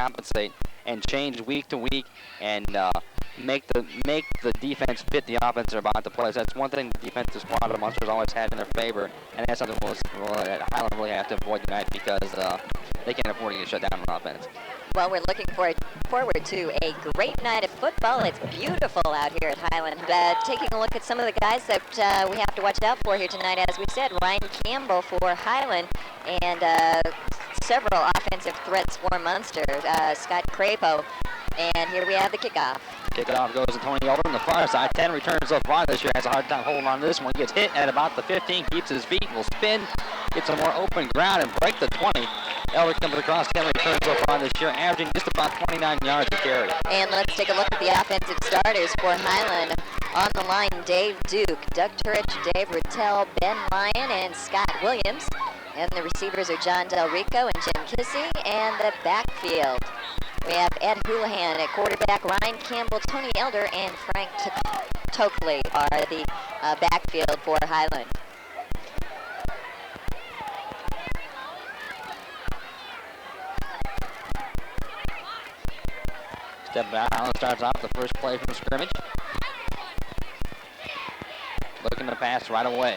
compensate and change week to week and make the defense fit the offense they're about to play. So that's one thing the defensive squad of Munster's always had in their favor, and that's something that Highland really have to avoid tonight because they can't afford to get shut down on offense. Well, we're looking forward to a great night of football. It's beautiful out here at Highland. Taking a look at some of the guys that we have to watch out for here tonight, as we said, Ryan Campbell for Highland, and several offensive threats for Munster. Scott Crapo, and here we have the kickoff. Kickoff goes to Tony Elder on the far side. 10 returns so far this year. Has a hard time holding on to this one. Gets hit at about the 15, keeps his feet, will spin, get some more open ground, and break the 20. Elder comes across 10 returns so far this year, averaging just about 29 yards to carry. And let's take a look at the offensive starters for Highland. On the line, Dave Duke, Doug Turich, Dave Rattel, Ben Lyon, and Scott Williams. And the receivers are John Del Rico and Jim Kissy. And the backfield, we have Ed Houlihan at quarterback, Ryan Campbell, Tony Elder, and Frank Tokley are the backfield for Highland. Step back, Highland starts off the first play from scrimmage. Looking to pass right away.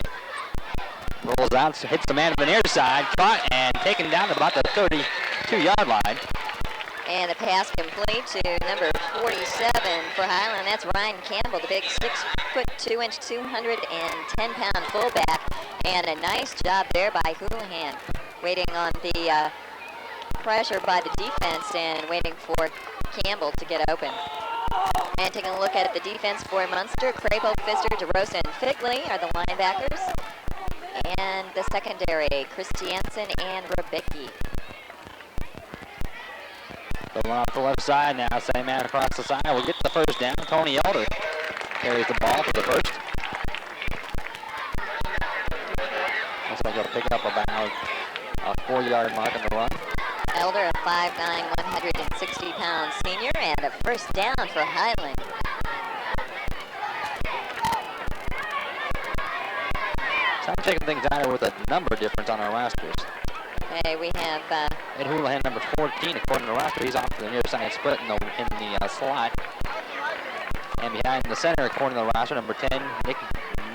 Rolls out, hits the man on the near side, caught and taken down to about the 32-yard line. And the pass complete to number 47 for Highland. That's Ryan Campbell, the big 6'2", 210-pound fullback. And a nice job there by Houlihan, waiting on the pressure by the defense and waiting for Campbell to get open. And taking a look at the defense for Munster, Crapo, Pfister, DeRosa, and Figley are the linebackers. And the secondary, Christiansen and Rebecki. Going off the left side now, same man across the side. We'll get the first down. Tony Elder carries the ball for the first. Looks like he'll pick up about a 4-yard mark on the run. Elder, a 5'9", 160-pound senior, and a first down for Highland. So I'm checking things out here with a number difference on our rosters. Okay, we have Ed Houlihan, number 14, according to the roster. He's off to the near side split in the slot. And behind the center, according to the roster, number 10, Nick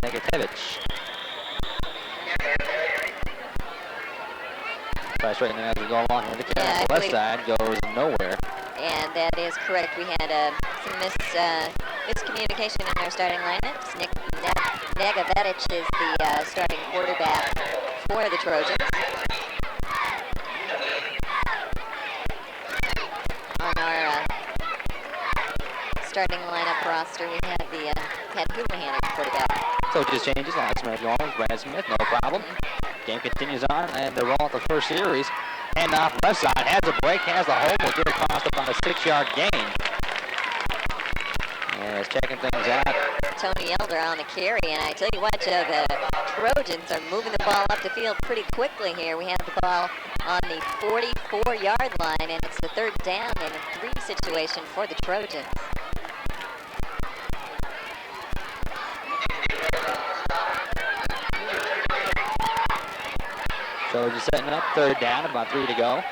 Negatevich. Try to straighten it as we go along here. The carry on the left side goes nowhere. And that is correct. We had some miscommunication in our starting lineups. Nick Negatevich is the starting quarterback for the Trojans. On our starting lineup roster, we had Houlihan at quarterback. So just changes. Last minute going. Brad Smith, no problem. Game continues on, and they roll out the first series. Hand off left side, has a break, has the hole, will get across about a 6-yard gain. And it's checking things out. Tony Elder on the carry, and I tell you what, Joe, the Trojans are moving the ball up the field pretty quickly here. We have the ball on the 44-yard line, and it's the third down and a 3 situation for the Trojans. So just setting up, third down, about 3 to go.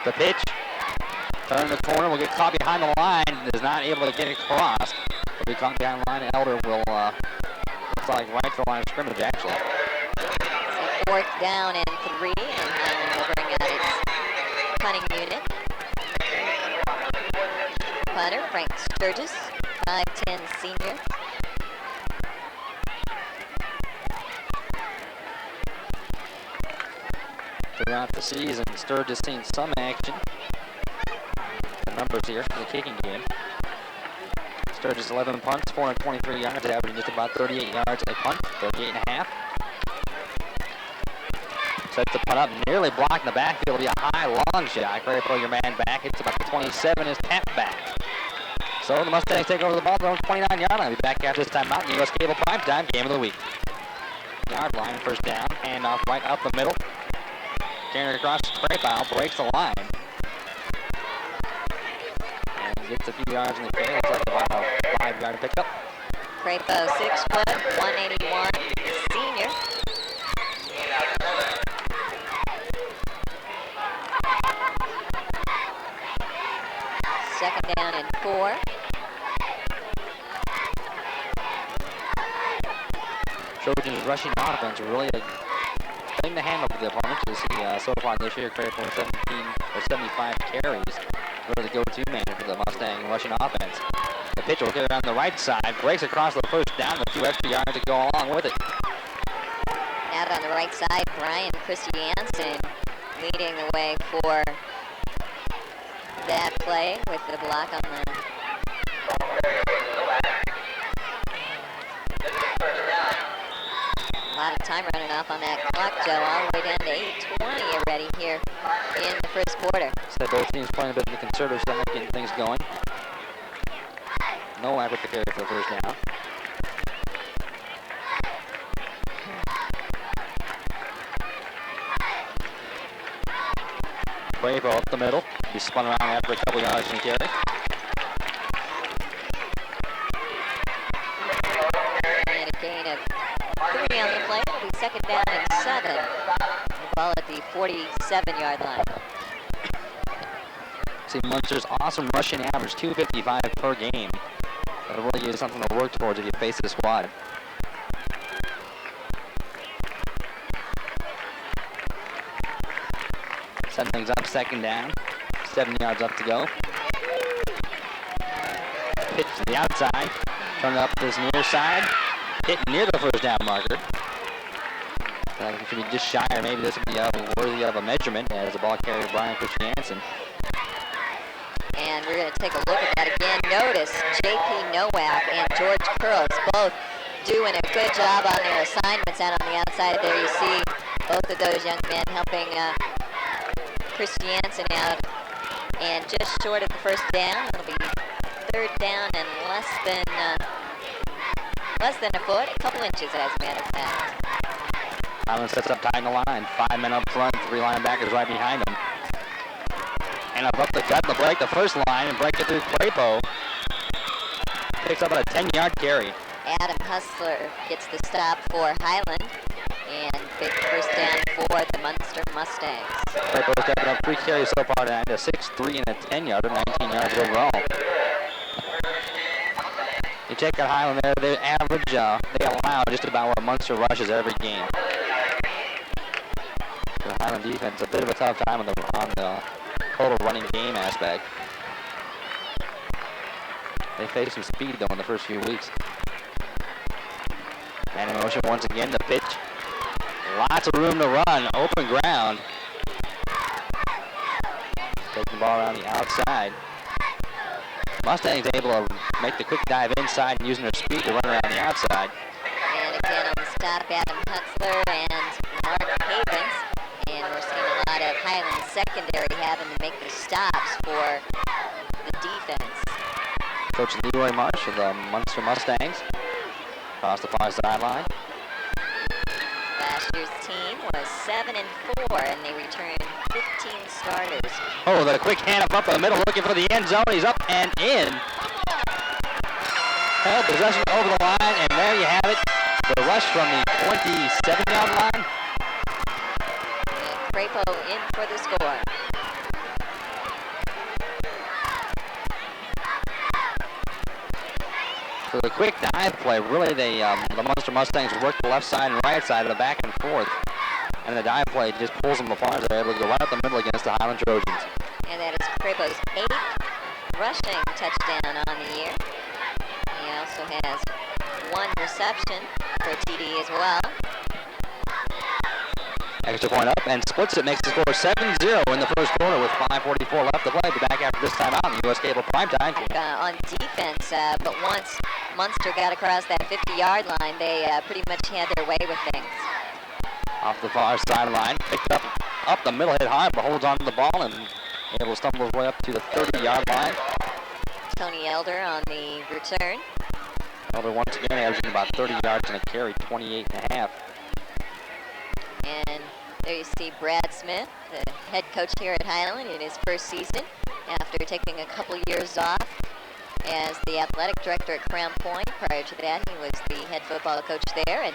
The pitch, turn the corner, will get caught behind the line, is not able to get it across. Will be caught behind the line, and Elder will, looks like right to the line of scrimmage, actually. So 4th down and 3, and Highland will bring out its punting unit. Punter, Frank Sturgis, 5'10" senior. Throughout the season, Sturgis seen some action. The numbers here for the kicking game. Sturgis 11 punts, 423 yards, averaging just about 38 yards a punt, 38 and a half. Sets the punt up, nearly blocked in the backfield. It'll be a high, long shot. Great for your man back. It's about the 27, is tapped back. So the Mustangs take over the ball, they're on 29-yard line. We'll be back after this timeout in the U.S. Cable Primetime Game of the Week. Yard line, first down, handoff right up the middle. Carrying across Crapo, breaks the line. And gets a few yards in the carry. Looks like about a 5-yard pickup. Crapo, 6 foot, 181, senior. down and 4. Trojans rushing offense really a thing to handle for the opponents. You see so far this year, Craig for 17 or 75 carries. Really the go-to man for the Mustang rushing offense. The pitch will get it on the right side, breaks across the first down with 2 extra yards to go along with it. Out on the right side, Brian Christiansen leading the way for that play with the block on the a lot of time running off on that clock, Joe, all the way down to 8:20 already here in the first quarter. So both teams playing a bit of the conservative side, getting things going. No effort to carry for the first down. Bravo up the middle. He spun around after a couple yards in the carry. And a gain of 3 on the play. It'll be second down and 7. The ball at the 47-yard line. See Munster's awesome rushing average, 255 per game. That really is something to work towards if you face this squad. Set things up, second down. 7 yards up to go. Pitch to the outside. Turn it up to this near side. Hit near the first down marker. It should be just shy, or maybe this would be worthy of a measurement as the ball carrier Brian Christiansen. And we're going to take a look at that again. Notice J.P. Nowak and George Curls both doing a good job on their assignments out on the outside there. You see both of those young men helping Christiansen out. And just short of the first down, it'll be third down and less than a foot, a couple inches as a matter of fact. Highland sets up tight in the line. 5 men up front, 3 linebackers right behind them. And up the cut, the break, the first line, and break it through Crapo. Picks up a 10-yard carry. Adam Hustler gets the stop for Highland. And big first down for the Munster Mustangs. Crapo stepping up 3 carries so far tonight, a 6-3 and a 10-yarder, 19 yards overall. You check out Highland there, they average, they allow just about where Munster rushes every game. The Highland defense, a bit of a tough time on the total running game aspect. They faced some speed though in the first few weeks. And in motion once again, the pitch. Lots of room to run, open ground. Taking the ball around the outside. Mustangs able to make the quick dive inside and using their speed to run around the outside. And again on the stop, Adam Hutzler and Mark Havens. And we're seeing a lot of Highland secondary having to make the stops for the defense. Coach Leroy Marsh of the Munster Mustangs across the far sideline. Last year's team was 7-4, and they returned 15 starters. Oh, the quick hand up the middle, looking for the end zone. He's up and in. Held possession over the line, and there you have it. The rush from the 27-yard line. And Crapo in for the score. So the quick dive play, really the Munster Mustangs work the left side and right side of the back and forth. And the dive play just pulls them apart. They're able to go right up the middle against the Highland Trojans. And that is Crapo's 8th rushing touchdown on the year. He also has 1 reception for TD as well. Extra point up and splits it, makes the score 7-0 in the first quarter with 5:44 left to play. Be back after this time out in the U.S. Cable primetime. On defense, but once Munster got across that 50-yard line, they pretty much had their way with things. Off the far sideline, picked up the middle, hit hard, but holds on to the ball and able to stumble his way up to the 30-yard line. Tony Elder on the return. Elder once again averaging about 30 yards and a carry, 28.5. And there you see Brad Smith, the head coach here at Highland in his first season after taking a couple years off as the athletic director at Crown Point. Prior to that, he was the head football coach there, and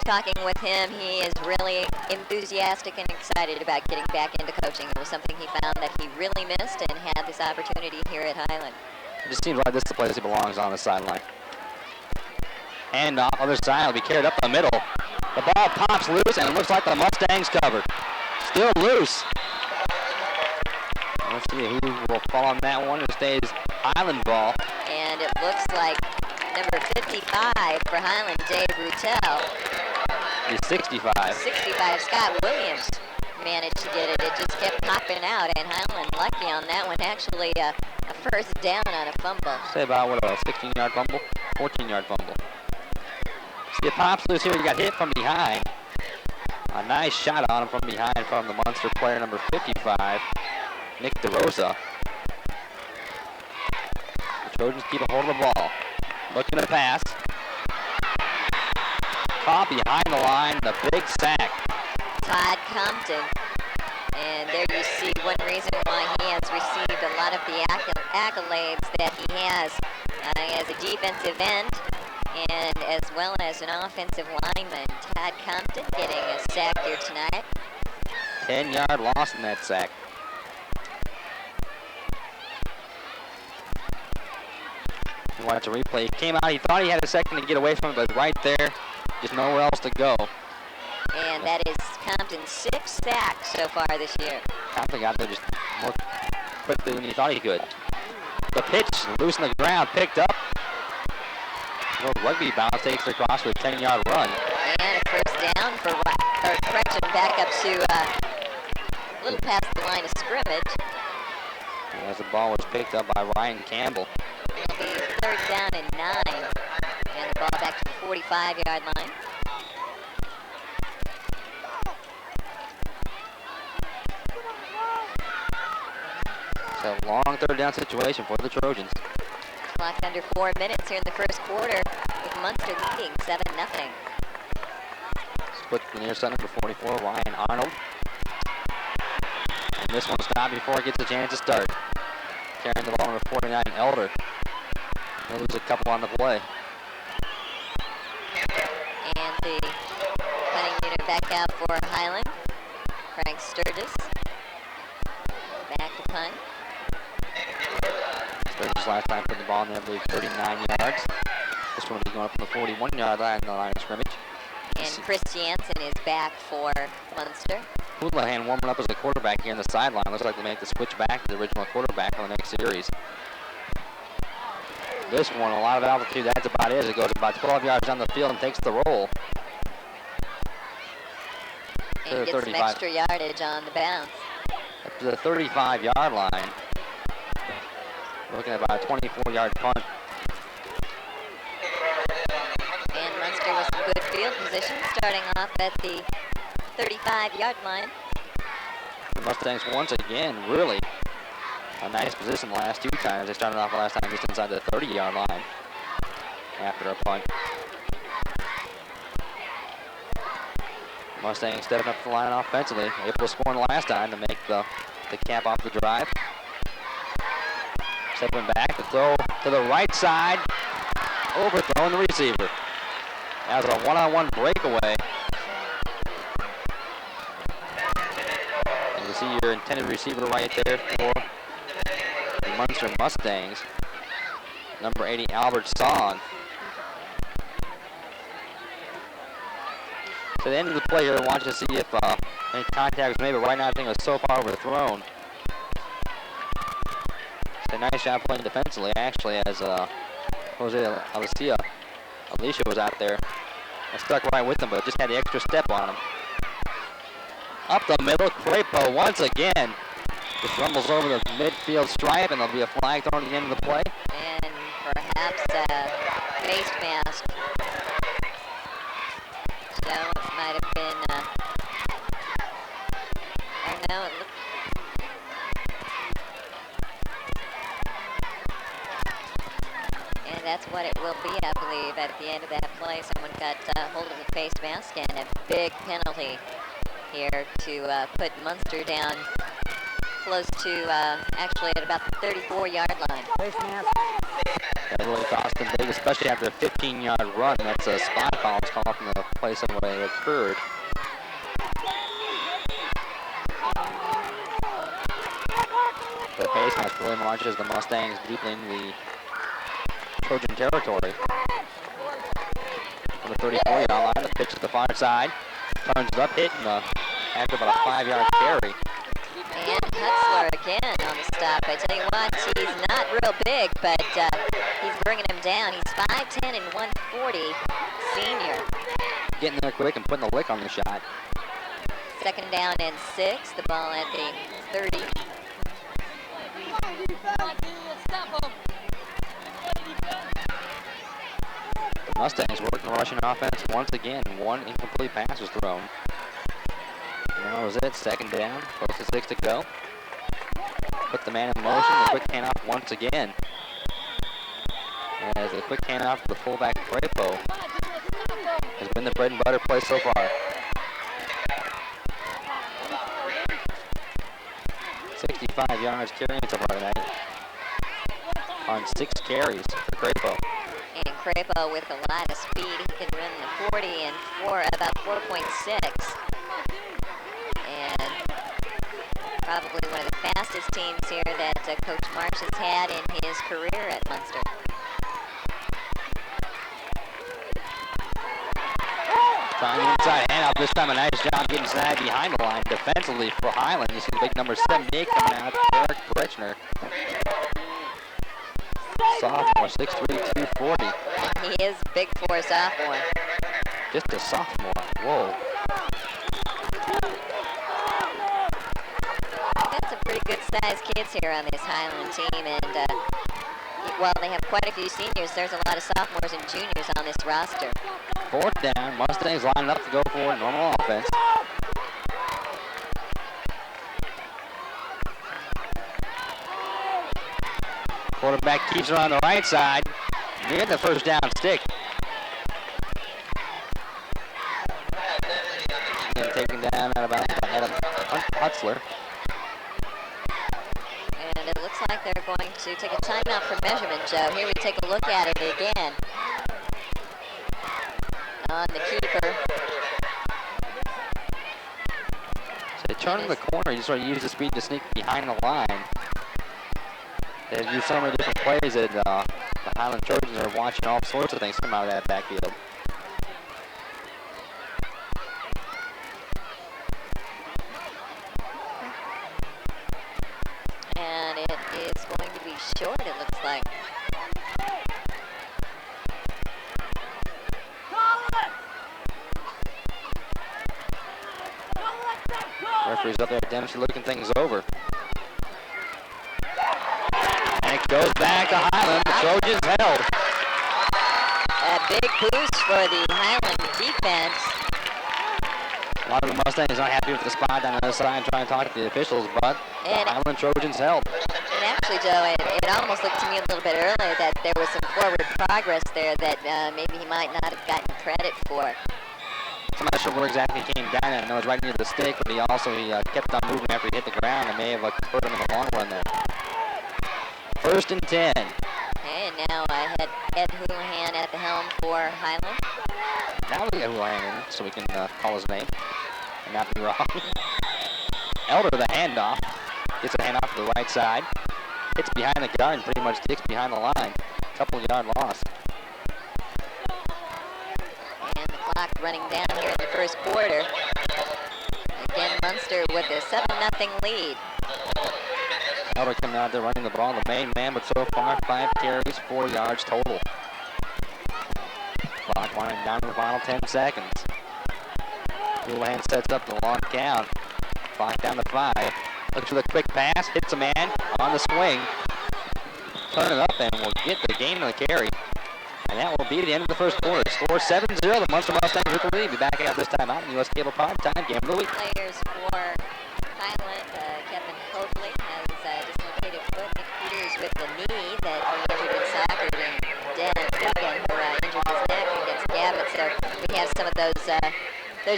talking with him, he is really enthusiastic and excited about getting back into coaching. It was something he found that he really missed and had this opportunity here at Highland. It just seems like this is the place he belongs, on the sideline. And off other side will be carried up the middle. The ball pops loose, and it looks like the Mustangs covered. Still loose. Let's see who will fall on that one. It stays Highland ball. And it looks like number 55 for Highland, Dave Rutel. He's 65. 65, Scott Williams managed to get it. It just kept popping out, and Highland lucky on that one. Actually, a first down on a fumble. Say about, what, a 16-yard fumble? 14-yard fumble. See, it pops loose here. He got hit from behind. A nice shot on him from behind from the Munster player, number 55, Nick DeRosa. The Trojans keep a hold of the ball. Looking to pass. Caught behind the line, the big sack. Todd Compton. And there you see one reason why he has received a lot of the accolades that he has as a defensive end and as well as an offensive lineman. Todd Compton getting a sack here tonight. 10-yard loss in that sack. You watch the replay. He came out, he thought he had a second to get away from it, but right there, just nowhere else to go. And that is Compton's 6th sack so far this year. Compton got there just more quickly than he thought he could. The pitch, loose on the ground, picked up. A little rugby bounce takes it across with a 10-yard run. And a first down for, correction, back up to a little past the line of scrimmage. As the ball was picked up by Ryan Campbell. It'll be 3rd down and 9. And the ball back to the 45-yard line. It's a long 3rd down situation for the Trojans. Clock under 4 minutes here in the first quarter with Munster leading 7-0. Split to the near side, number 44, Ryan Arnold. And this one stopped before it gets a chance to start. Carrying the ball, number 49, Elder. They'll lose a couple on the play. And the punting unit back out for Highland. Frank Sturgis. Back to punt. Sturgis last time put the ball in there, I believe, 39 yards. This one will be going up from the 41-yard line in the line of scrimmage. And Chris Jansen is back for Munster. Houlihan warming up as a quarterback here in the sideline. Looks like they'll make the switch back to the original quarterback on the next series. This one, a lot of altitude, that's about it. It goes about 12 yards down the field and takes the roll. And gets some extra yardage on the bounce. Up to the 35-yard line. Looking at about a 24-yard punt. And Munster with some good field position, starting off at the 35-yard line. The Mustangs once again really a nice position the last 2 times. They started off last time just inside the 30-yard line after a punt. Mustangs stepping up the line offensively, able to score in the last time to make the cap off the drive. Stepping back to throw to the right side, overthrowing the receiver. That was a one-on-one breakaway. And you see your intended receiver right there for the Munster Mustangs. Number 80, Albert Song. So at the end of the play here, I want you to see if any contact was made, but right now I think it was so far overthrown. It's a nice job playing defensively, actually, as Alicia was out there. I stuck right with him, but just had the extra step on him. Up the middle, Crapo once again. Just rumbles over the midfield stripe, and there'll be a flag thrown at the end of the play. And perhaps a face mask. So it might have been, oh no, it looked. And that's what it will be, I believe, at the end of that play. Someone got hold of the face mask, and a big penalty here to put Munster down close to, actually at about the 34-yard line. Face mask. That really cost them big, especially after a 15-yard run. That's a spot call from the place in where it occurred. The pace match really marches the Mustangs deeply into the Trojan territory. From the 34-yard line, the pitch to the far side. Turns it up, hitting after about a 5-yard carry. And Hutzler again on the stop. I tell you what, he's not real big, but he's bringing him down. He's 5'10" and 140, senior. Getting there quick and putting the lick on the shot. Second down and 6, the ball at the 30. The Mustangs working rushing offense once again. One incomplete pass was thrown. And that was it. Second down. Close to 6 to go. Put the man in motion. The quick handoff once again. As the quick handoff to the fullback Crapo has been the bread and butter play so far. 65 yards carrying so far tonight on 6 carries for Crapo. And Crapo with a lot of speed. He can run the 40 in about 4.6. And probably one of the fastest teams here that Coach Marsh has had in his career at Munster. Trying the inside handoff. This time a nice job getting snagged behind the line defensively for Highland. You see the big number 78 coming out, Derek Bretschner. Sophomore, 6'3", 240. He is big for a sophomore. Just a sophomore. Whoa. We've got some pretty good sized kids here on this Highland team, and while they have quite a few seniors, there's a lot of sophomores and juniors on this roster. Fourth down. Mustangs lining up to go for normal offense. Quarterback keeps it on the right side. Near the first down stick. And taken down at about Hutzler. And it looks like they're going to take a timeout for measurement, Joe. Here we take a look at it again. On the keeper. So they turn in the corner, you sort of use the speed to sneak behind the line. They've used so many different plays that the Highland Trojans are watching all sorts of things come out of that backfield. And it is going to be short, it looks like. Referee's up there, Dempsey looking things over. And it goes back to Highland. The Trojans held. A big boost for the Highland defense. A lot of the Mustangs not happy with the spot down the other side, trying to talk to the officials, but the Highland Trojans held. And actually, Joe, it almost looked to me a little bit earlier that there was some forward progress there that maybe he might not have gotten credit for. I'm not sure where exactly he came down at. I know it was right near the stick, but he kept on moving after he hit the ground and may have hurt him in the long run there. First and 10. And now Ed Houlihan at the helm for Highland. Now we got Houlihan in, so we can call his name and not be wrong. Elder the handoff. Gets a handoff to the right side. Hits behind the guard and pretty much sticks behind the line. Couple yard loss. And the clock running down here in the first quarter. Again, Munster with a 7-0 lead. Elder coming out there running the ball, the main man, but so far 5 carries, 4 yards total. Clock winding down to the final 10 seconds. Houlihan sets up the long count. Clock down to 5. Looks for the quick pass, hits a man on the swing. Turn it up and we'll get the gain of the carry. And that will be the end of the first quarter. Score 7-0. The Munster Mustangs with the lead. Be back after this time out in US Cable Primetime Game of the Week. Players for Highland, Kevin Coakley has dislocated foot. Nick Peters with the knee that he injured in soccer. And Dan Egan, who injured his neck against Gavitt. So we have some of those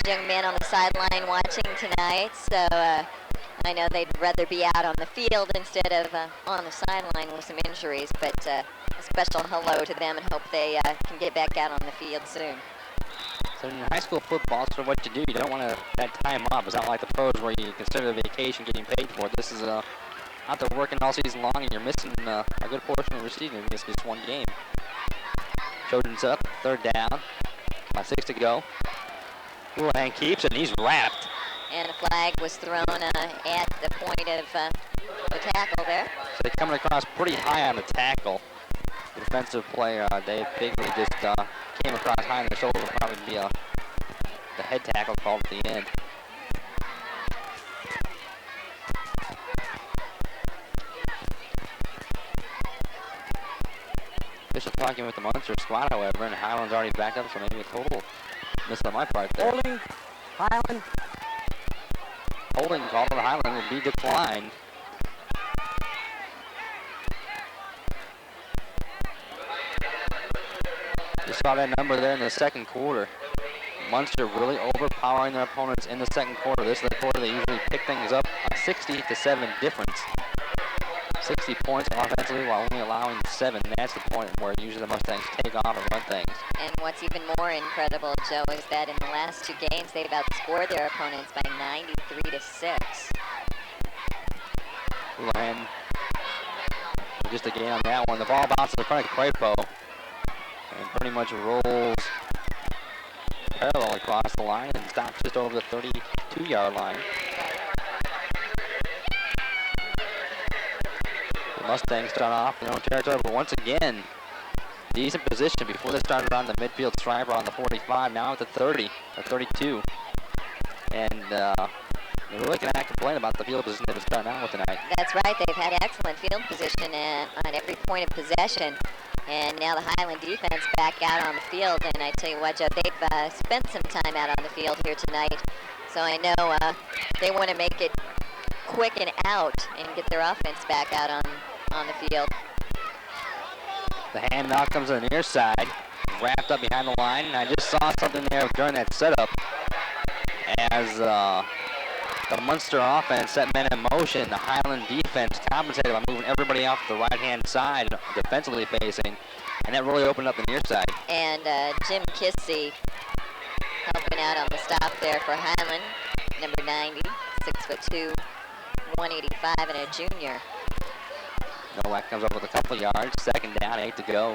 young men on the sideline watching tonight. So I know they'd rather be out on the field instead of on the sideline with some injuries. But a special hello to them and hope they can get back out on the field soon. So in high school football, sort of what you do, you don't want to that time off. It's not like the pros where you consider the vacation getting paid for. This is out there working all season long, and you're missing a good portion of your season if you miss just one game. Trojans up, third down, about 6 to go. Houlihan keeps it, and he's wrapped. And a flag was thrown at the point of the tackle there. So they're coming across pretty high on the tackle. The defensive player, Dave Bigley, just came across high on the shoulder. Will probably be the head tackle called at the end. Official talking with the Munster squad, however, and Highland's already backed up, so maybe a total miss on my part there. Holding, Highland. Holding call to the Highland will be declined. You saw that number there in the second quarter. Munster really overpowering their opponents in the second quarter. This is the quarter they usually pick things up, a 60-7 difference. 60 points offensively while only allowing 7. That's the point where usually the Mustangs take off and run things. And what's even more incredible, Joe, is that in the last 2 games, they've outscored their opponents by 93-6. Houlihan, just a gain on that one. The ball bounces in front of Crapo and pretty much rolls parallel across the line and stops just over the 32-yard line. The Mustangs start off in their own territory, but once again, decent position before they started on the midfield stripe on the 45, now at the 30, or 32. And they really cannot complain about the field position they've been starting out with tonight. That's right. They've had excellent field position on every point of possession. And now the Highland defense back out on the field. And I tell you what, Joe, they've spent some time out on the field here tonight. So I know they want to make it quick and out and get their offense back out on the field. The handoff comes to the near side, wrapped up behind the line. And I just saw something there during that setup as the Munster offense set men in motion. The Highland defense compensated by moving everybody off the right-hand side, defensively facing, and that really opened up the near side. And Jim Kissy helping out on the stop there for Highland, number 90, 6'2", 185, and a junior. Nowak comes up with a couple yards. Second down, 8 to go.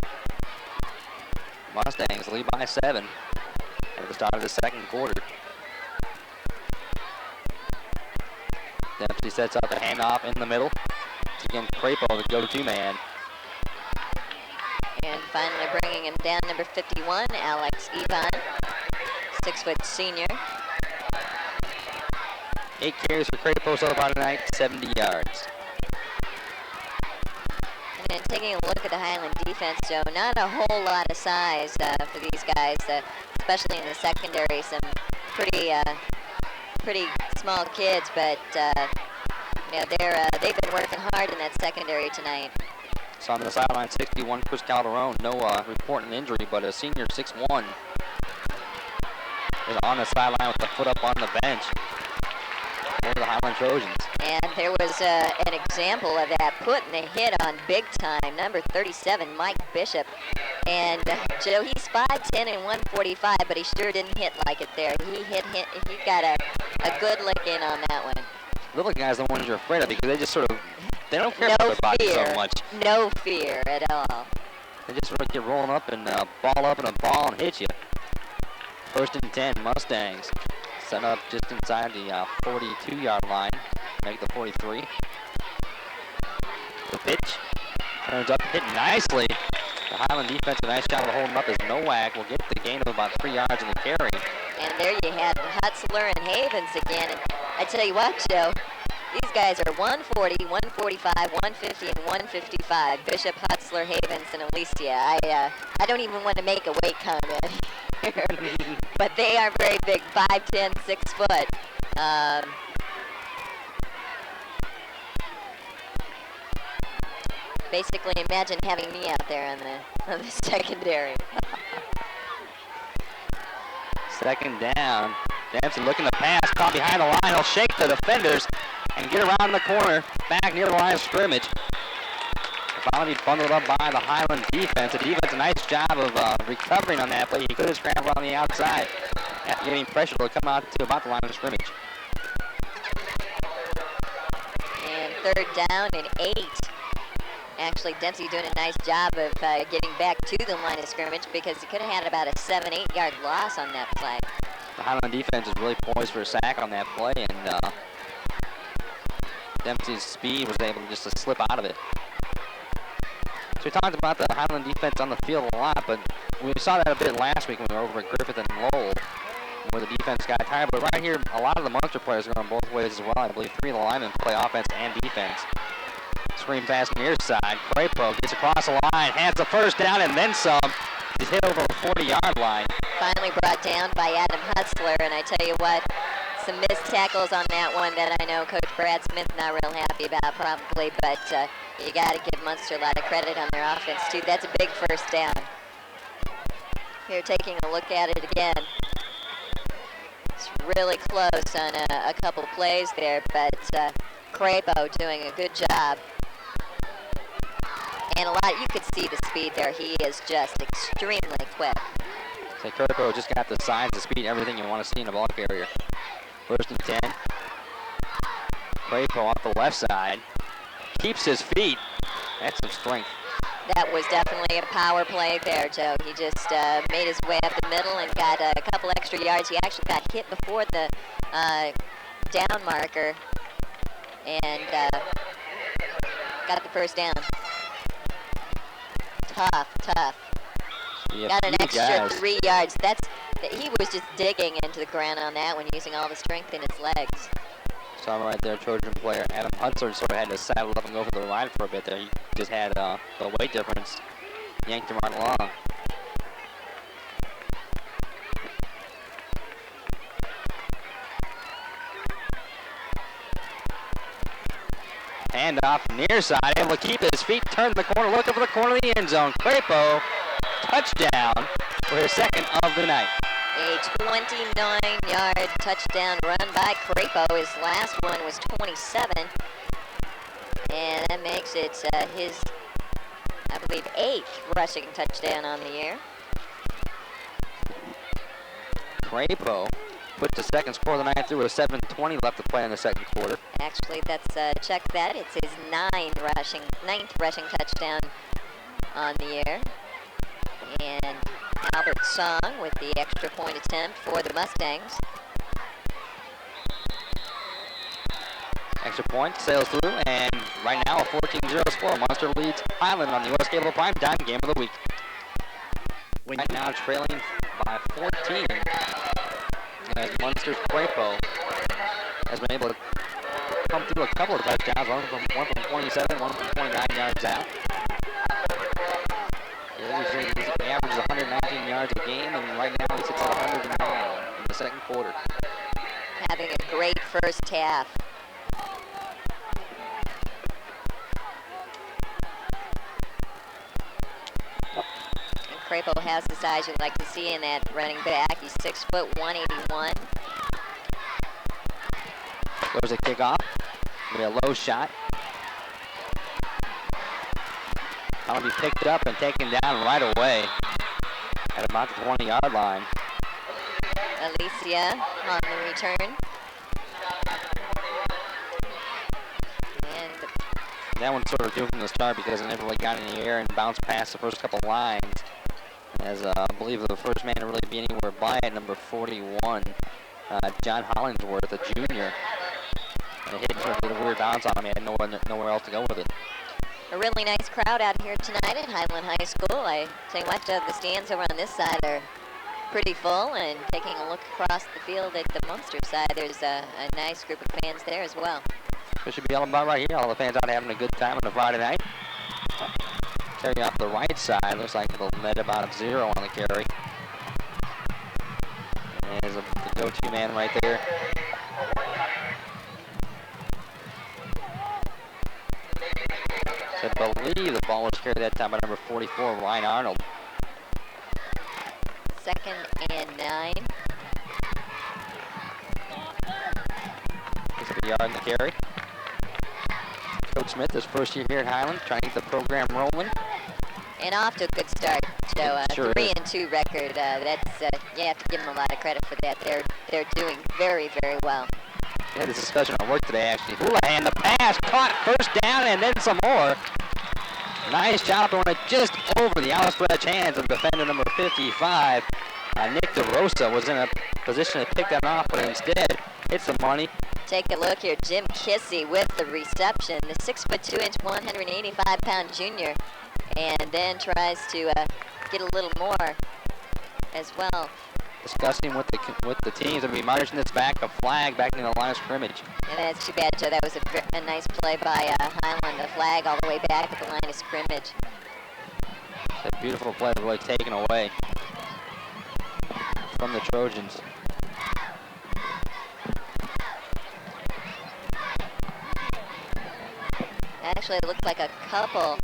Mustangs lead by 7 at the start of the second quarter. Dempsey sets up a handoff in the middle. It's again Crapo, the go-to man. And finally bringing him down, number 51, Alex Ivan, 6-foot senior. 8 carries for Crapo so far tonight, 70 yards. And then taking a look at the Highland defense, Joe, not a whole lot of size for these guys, especially in the secondary. Some pretty small kids, but you know, they've been working hard in that secondary tonight. So on the sideline, 61, Chris Calderon. No reporting injury, but a senior 6'1" is on the sideline with the foot up on the bench for the Highland Trojans. And there was an example of that, putting the hit on big time, number 37, Mike Bishop. And Joe, he's 5'10" and 145, but he sure didn't hit like it there. He got a good lick in on that one. Little guys are the ones you're afraid of because they just sort of, they don't care about their body so much. No fear at all. They just sort of get rolling up and ball up in a ball and hit you. First and 10, Mustangs. Set up just inside the 42-yard line. Make the 43. The pitch turns up, hit nicely. The Highland defense, a nice job of holding up as Nowak will get the gain of about 3 yards in the carry. And there you had Hutzler and Havens again. And I tell you what, Joe, these guys are 140, 145, 150, and 155. Bishop, Hutzler, Havens, and Alicia. I don't even want to make a weight comment here, but they are very big, 5'10", 6 foot. Basically, imagine having me out there on the secondary. Second down. Dempsey looking to pass, caught behind the line. He'll shake the defenders and get around the corner, back near the line of scrimmage. finally bundled up by the Highland defense. The defense, a nice job of recovering on that play. He could have scrambled on the outside, getting pressure to come out to about the line of scrimmage. And third down and 8. Actually, Dempsey doing a nice job of getting back to the line of scrimmage because he could have had about a 7-8 yard loss on that play. The Highland defense is really poised for a sack on that play, and Dempsey's speed was able just to slip out of it. So we talked about the Highland defense on the field a lot, but we saw that a bit last week when we were over at Griffith and Lowell, where the defense got tired. But right here, a lot of the Munster players are going both ways as well. I believe 3 of the linemen play offense and defense. Screen pass near side. Crapo gets across the line, has the first down, and then some. He's hit over the 40-yard line. Finally brought down by Adam Hutzler, and I tell you what, some missed tackles on that one that I know Coach Brad Smith not real happy about probably, but you got to give Munster a lot of credit on their offense too. That's a big first down. Here, taking a look at it again. It's really close on a couple plays there, but Crapo doing a good job. And a lot, you could see the speed there. He is just extremely quick. So Crapo just got the size, the speed, everything you want to see in a ball carrier. First and 10. Crapo off the left side. Keeps his feet. That's some strength. That was definitely a power play there, Joe. He just made his way up the middle and got a couple extra yards. He actually got hit before the down marker and got the first down. Tough. Yeah, got an extra guys. 3 yards. He was just digging into the ground on that one, using all the strength in his legs. Saw him right there, Trojan player Adam Hutzler sort of had to saddle up and go for the ride for a bit there. He just had the weight difference, yanked him right along. Handoff near side, able to keep his feet, turn the corner, looking for the corner of the end zone. Crapo, touchdown for his second of the night. A 29-yard touchdown run by Crapo. His last one was 27. And that makes it his, I believe, 8th rushing touchdown on the year. Crapo put the second score of the night through with 7:20 left to play in the second quarter. Actually, that's check that. It's his 9th rushing touchdown on the year. And Albert Song with the extra point attempt for the Mustangs. Extra point sails through, and right now a 14-0 score. Munster leads Highland on the U.S. Cable Primetime Game of the Week. Right now trailing by 14. As Munster's Crapo has been able to come through a couple of touchdowns, one from 27, one from 29 yards out. He averages 119 yards a game, and right now he sits at 109 in the second quarter. Having a great first half. And Crapo has the size you'd like to see in that running back. He's 6 foot 181. There's a kickoff. It'll be a low shot. That'll be picked up and taken down right away at about the 20-yard line. Alicia on the return. And that one sort of doomed from the start because it never really got in the air and bounced past the first couple lines. As I believe the first man to really be anywhere by it, number 41, John Hollingsworth, a junior. And it hit sort of a weird bounce on him. He had nowhere else to go with it. a really nice crowd out here tonight at Highland High School. I tell you what, the stands over on this side are pretty full, and taking a look across the field at the Munster side, there's a nice group of fans there as well. It should be all about right here. All the fans out having a good time on a Friday night. Carry off the right side. Looks like it'll net about a 0 on the carry. And there's the go-to man right there. So I believe the ball was carried that time by number 44, Ryan Arnold. 2nd and 9. Gets the yard in the carry. Coach Smith, his first year here at Highland, trying to get the program rolling. And off to a good start, Joe. Sure 3-2 record. That's you have to give them a lot of credit for that. They're doing very, very well. Yeah, this is special work today, actually. Houlihan, the pass, caught, first down, and then some more. Nice job throwing it just over the outstretched hands of defender number 55. Nick DeRosa was in a position to pick that off, but instead hits the money. Take a look here. Jim Kissy with the reception. The 6'2", 185-pound junior. And then tries to get a little more as well. Discussing with the teams that will be marching this back, a flag back into the line of scrimmage. And that's too bad, Joe. That was a nice play by Highland. The flag all the way back at the line of scrimmage. It's a beautiful play, really taken away from the Trojans. Actually, it looked like a couple of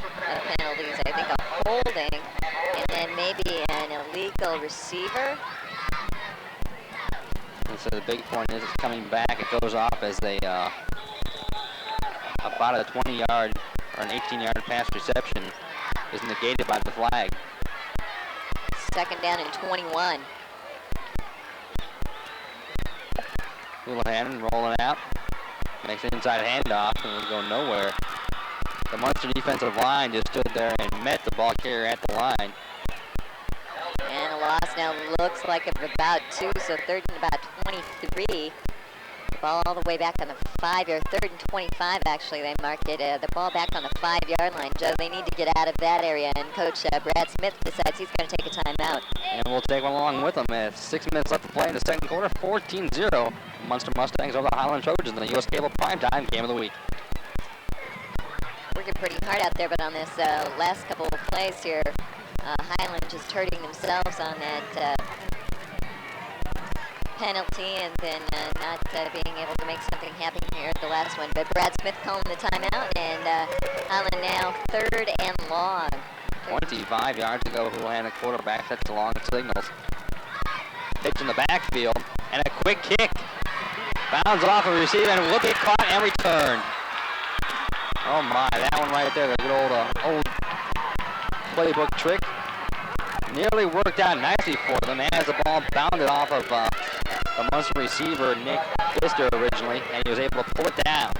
penalties. I think a holding and then maybe an illegal receiver. And so the big point is it's coming back. It goes off as they about a 20-yard or an 18-yard pass reception is negated by the flag. Second down and 21. Houlihan rolling out. Makes an inside handoff and will go nowhere. The Munster defensive line just stood there and met the ball carrier at the line. And a loss now looks like of about 2, so third and about 23. Ball all the way back on the 5-yard, third and 25 actually they mark it. The ball back on the 5-yard line. Joe, they need to get out of that area, and Coach Brad Smith decides he's going to take a timeout. And we'll take one along with them. 6 minutes left to play in the second quarter, 14-0. Munster Mustangs over the Highland Trojans in the U.S. Cable Primetime Game of the Week. Working pretty hard out there, but on this last couple of plays here, Highland just hurting themselves on that penalty and then not being able to make something happen here at the last one. But Brad Smith calling the timeout, and Highland now third and long. 25 yards to go. Houlihan, the quarterback, sets the long signals. Pitch in the backfield, and a quick kick. Bounds off a receiver and will be caught and returned. Oh my, that one right there, the good old playbook trick. Nearly worked out nicely for them as the ball bounded off of the Munster receiver, Nick Pfister, originally, and he was able to pull it down.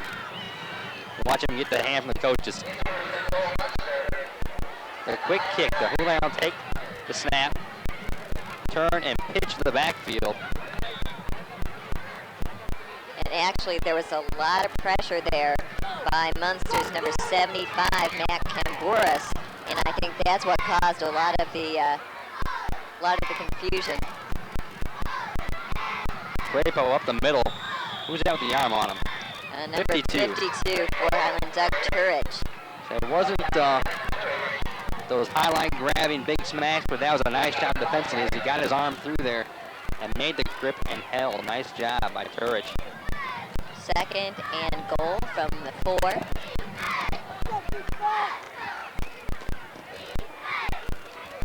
Watch him get the hand from the coaches. The quick kick, the Houlihan will take the snap, turn and pitch to the backfield. And actually, there was a lot of pressure there by Munster's number 75, Matt Camboris, and I think that's what caused a lot of the confusion. Crapo up the middle. Who's out with the arm on him? Number 52 for Highland, Doug Turich. So it wasn't those highlight grabbing big smacks, but that was a nice job defensively as he got his arm through there and made the grip and held. Nice job by Turich. Second and goal from the 4.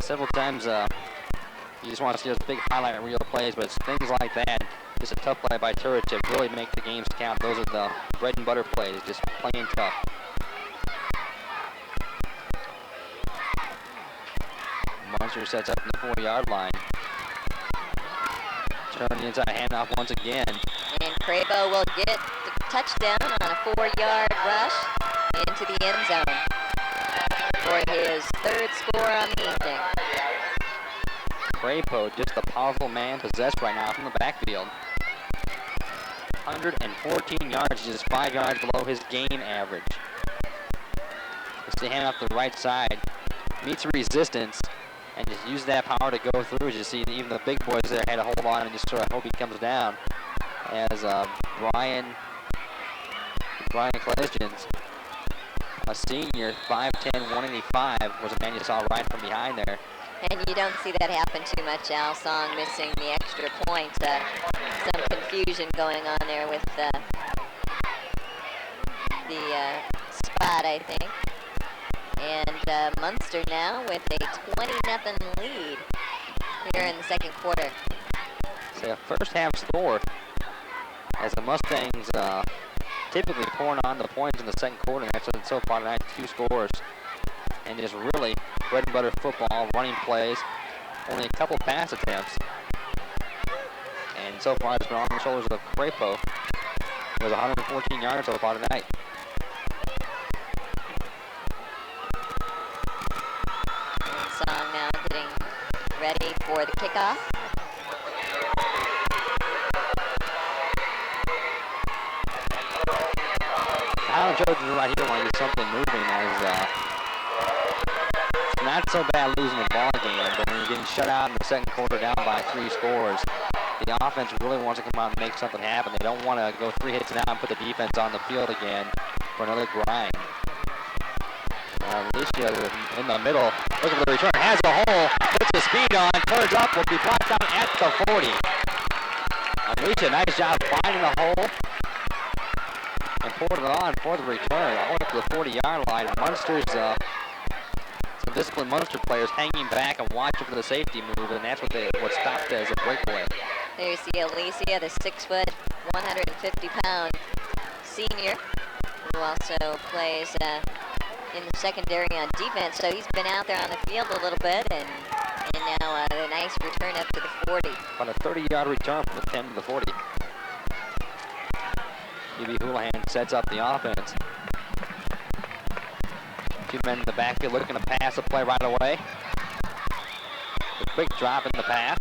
Several times you just want to see those big highlight reel plays, but it's things like that, just a tough play by Turich to really make the games count. Those are the bread and butter plays, just plain tough. Munster sets up in the 4-yard line. Turn the inside handoff once again. And Crabo will get the touchdown on a 4-yard rush into the end zone for his third score on the evening. Crapo, just a powerful man possessed right now from the backfield. 114 yards, just 5 yards below his game average. Just the hand off the right side, meets resistance, and just use that power to go through. As you see, even the big boys there had to hold on and just sort of hope he comes down. As Brian Klesjans, a senior, 5'10", 185, was a man you saw right from behind there. And you don't see that happen too much. Al Song missing the extra point. Some confusion going on there with the spot, I think. And Munster now with a 20-0 lead here in the second quarter. So a first half score as the Mustangs typically pouring on the points in the second quarter. That's what so far tonight, 2 scores. And just really bread and butter football, running plays, only a couple pass attempts. And so far it's been on the shoulders of Crapo. It was 114 yards so far tonight. Song now getting ready for the kickoff. Highland Trojans right here want to get something moving as it's not so bad losing the ball game, but when you're getting shut out in the second quarter down by 3 scores, the offense really wants to come out and make something happen. They don't want to go 3 hits now and put the defense on the field again for another grind. Alicia in the middle, looking for the return, has a hole, puts the speed on, turns up, will be brought down at the 40. Alicia, nice job finding the hole and pouring it on for the return, all up to the 40-yard line. Munster's, some disciplined Munster players hanging back and watching for the safety move, and that's what stopped as a breakaway. There you see Alicia, the 6-foot, 150-pound senior, who also plays in the secondary on defense. So he's been out there on the field a little bit, and now a nice return up to the 40. On a 30-yard return from the 10 to the 40. UB Houlihan sets up the offense. 2 men in the backfield looking to pass the play right away. A quick drop in the pass.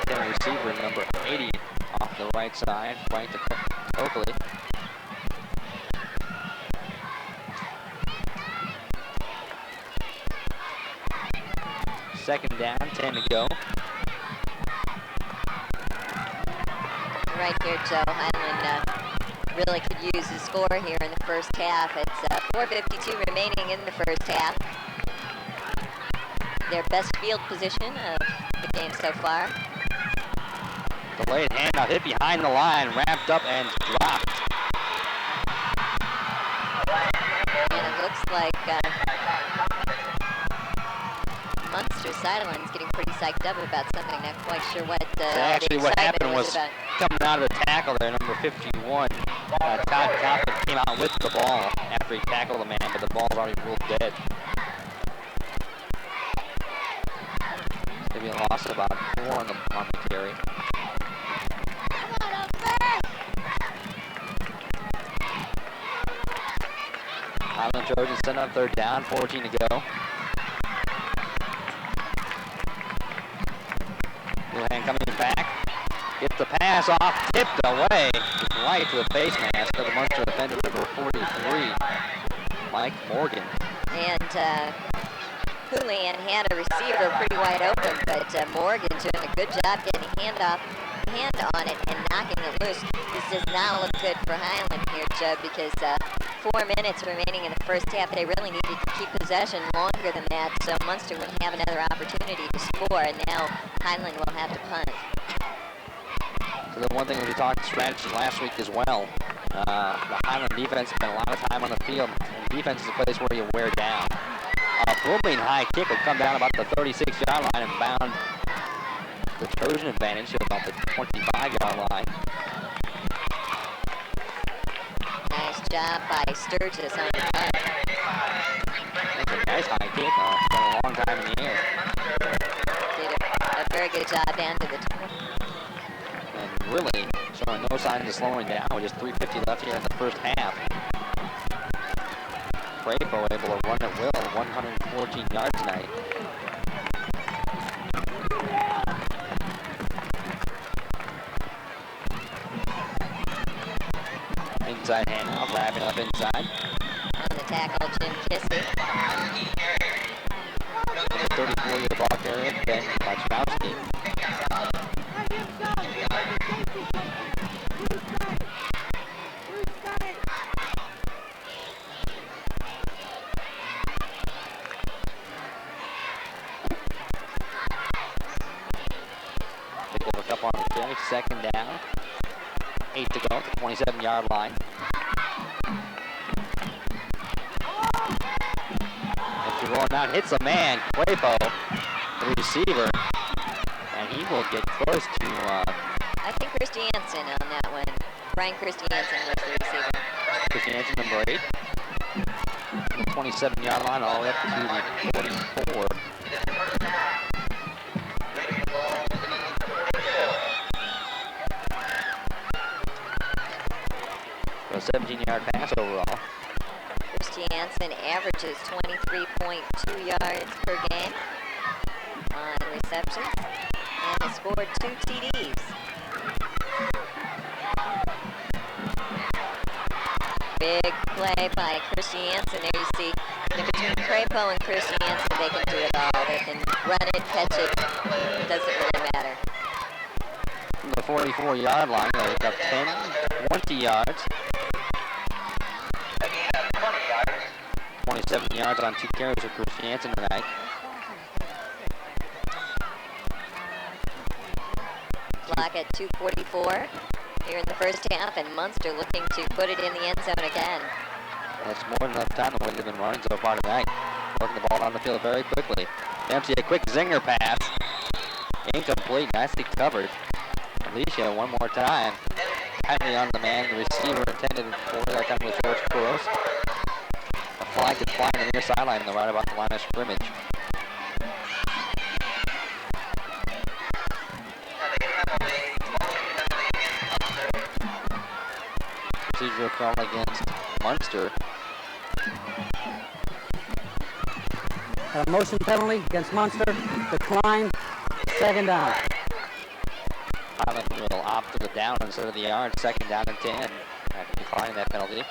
Then receiver number 80 off the right side, right to Oakley. Second down, 10 to go. Right here, Joe. Highland really could use the score here in the first half. It's 4:52 remaining in the first half. Their best field position of the game so far. Delayed handout, hit behind the line, wrapped up and dropped. And it looks like Munster sidelines getting pretty psyched up about something. Not quite sure what actually what happened was about. Coming out of the tackle there, number 51, Todd Coppin came out with the ball after he tackled the man, but the ball was already ruled dead. Maybe a loss of about 4 on the carry. Highland Trojans send up 3rd down, 14 to go. Houlihan coming back. Gets the pass off, tipped away, just right to the face mask of the Munster defender, number 43, Mike Morgan. And Houlihan had a receiver pretty wide open, but Morgan doing a good job getting a hand on it and knocking it loose. This does not look good for Highland here, Joe, because 4 minutes remaining in the first half. They really needed to keep possession longer than that, so Munster would have another opportunity to score, and now Highland will have to punt. So the one thing we talked strategy last week as well, the Highland defense spent a lot of time on the field, and defense is a place where you wear down. A booming high kick will come down about the 36-yard line and bound the Trojan advantage to about the 25-yard line. Nice job by Sturgis on the punt. That's a nice high kick. Spent a long time in the air. Did a very good job down to the 20. And really showing no signs of slowing down with just 3:50 left here in the first half. Crapo able to run at will, 114 yards tonight. Inside handoff, wrapping up inside. On the tackle, Jim Kissy. Number 34 year ball carrier, Ben Lachmowski. Pick up a couple on the carry, 2nd down. 8 to go at the 27-yard line. If you're rolling out, hits a man, Crapo, the receiver, and he will get close to. I think Christiansen on that one. Brian Christiansen was the receiver. Christiansen, number 8. From the 27-yard line all the way up to the 44. For a 17-yard pass overall. Christiansen averages 23.2 yards per game on receptions and has scored 2 TDs. Big play by Christiansen. There you see, in between Crapo and Christiansen, they can do it all. They can run it, catch it. It doesn't really matter. From the 44-yard line, they pick up 10, 20 yards. 27 yards on 2 carries for Christiansen tonight. Clock at 2:44 here in the first half, and Munster looking to put it in the end zone again. That's more than enough time the way they've been running so far tonight. Working the ball down the field very quickly. Dempsey, a quick zinger pass. Incomplete, nicely covered. Alicia one more time. Tightly on the man. The receiver intended for that time was George Kuros. A flag is flying to the near sideline and right about the line of scrimmage. Procedural call against Munster. A motion penalty against Munster. Decline. Second down. Highland will opt for the down instead of the yard. Second down and 10. After declining that penalty.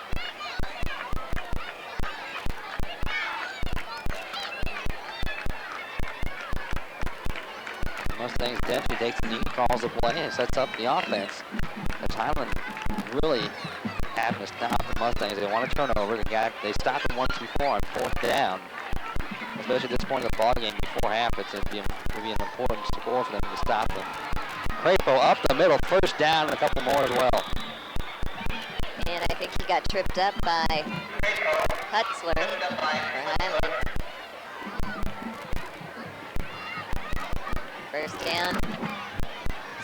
Mustangs Dempsey takes the knee, calls the play, and sets up the offense. As Highland really having to stop the Mustangs. They want to turn over. They stopped them once before on 4th down. Especially at this point of the ball game before half, it's going to be an important score for them to stop them. Crapo up the middle, first down, and a couple more as well. And I think he got tripped up by Hutzler for Highland. First down.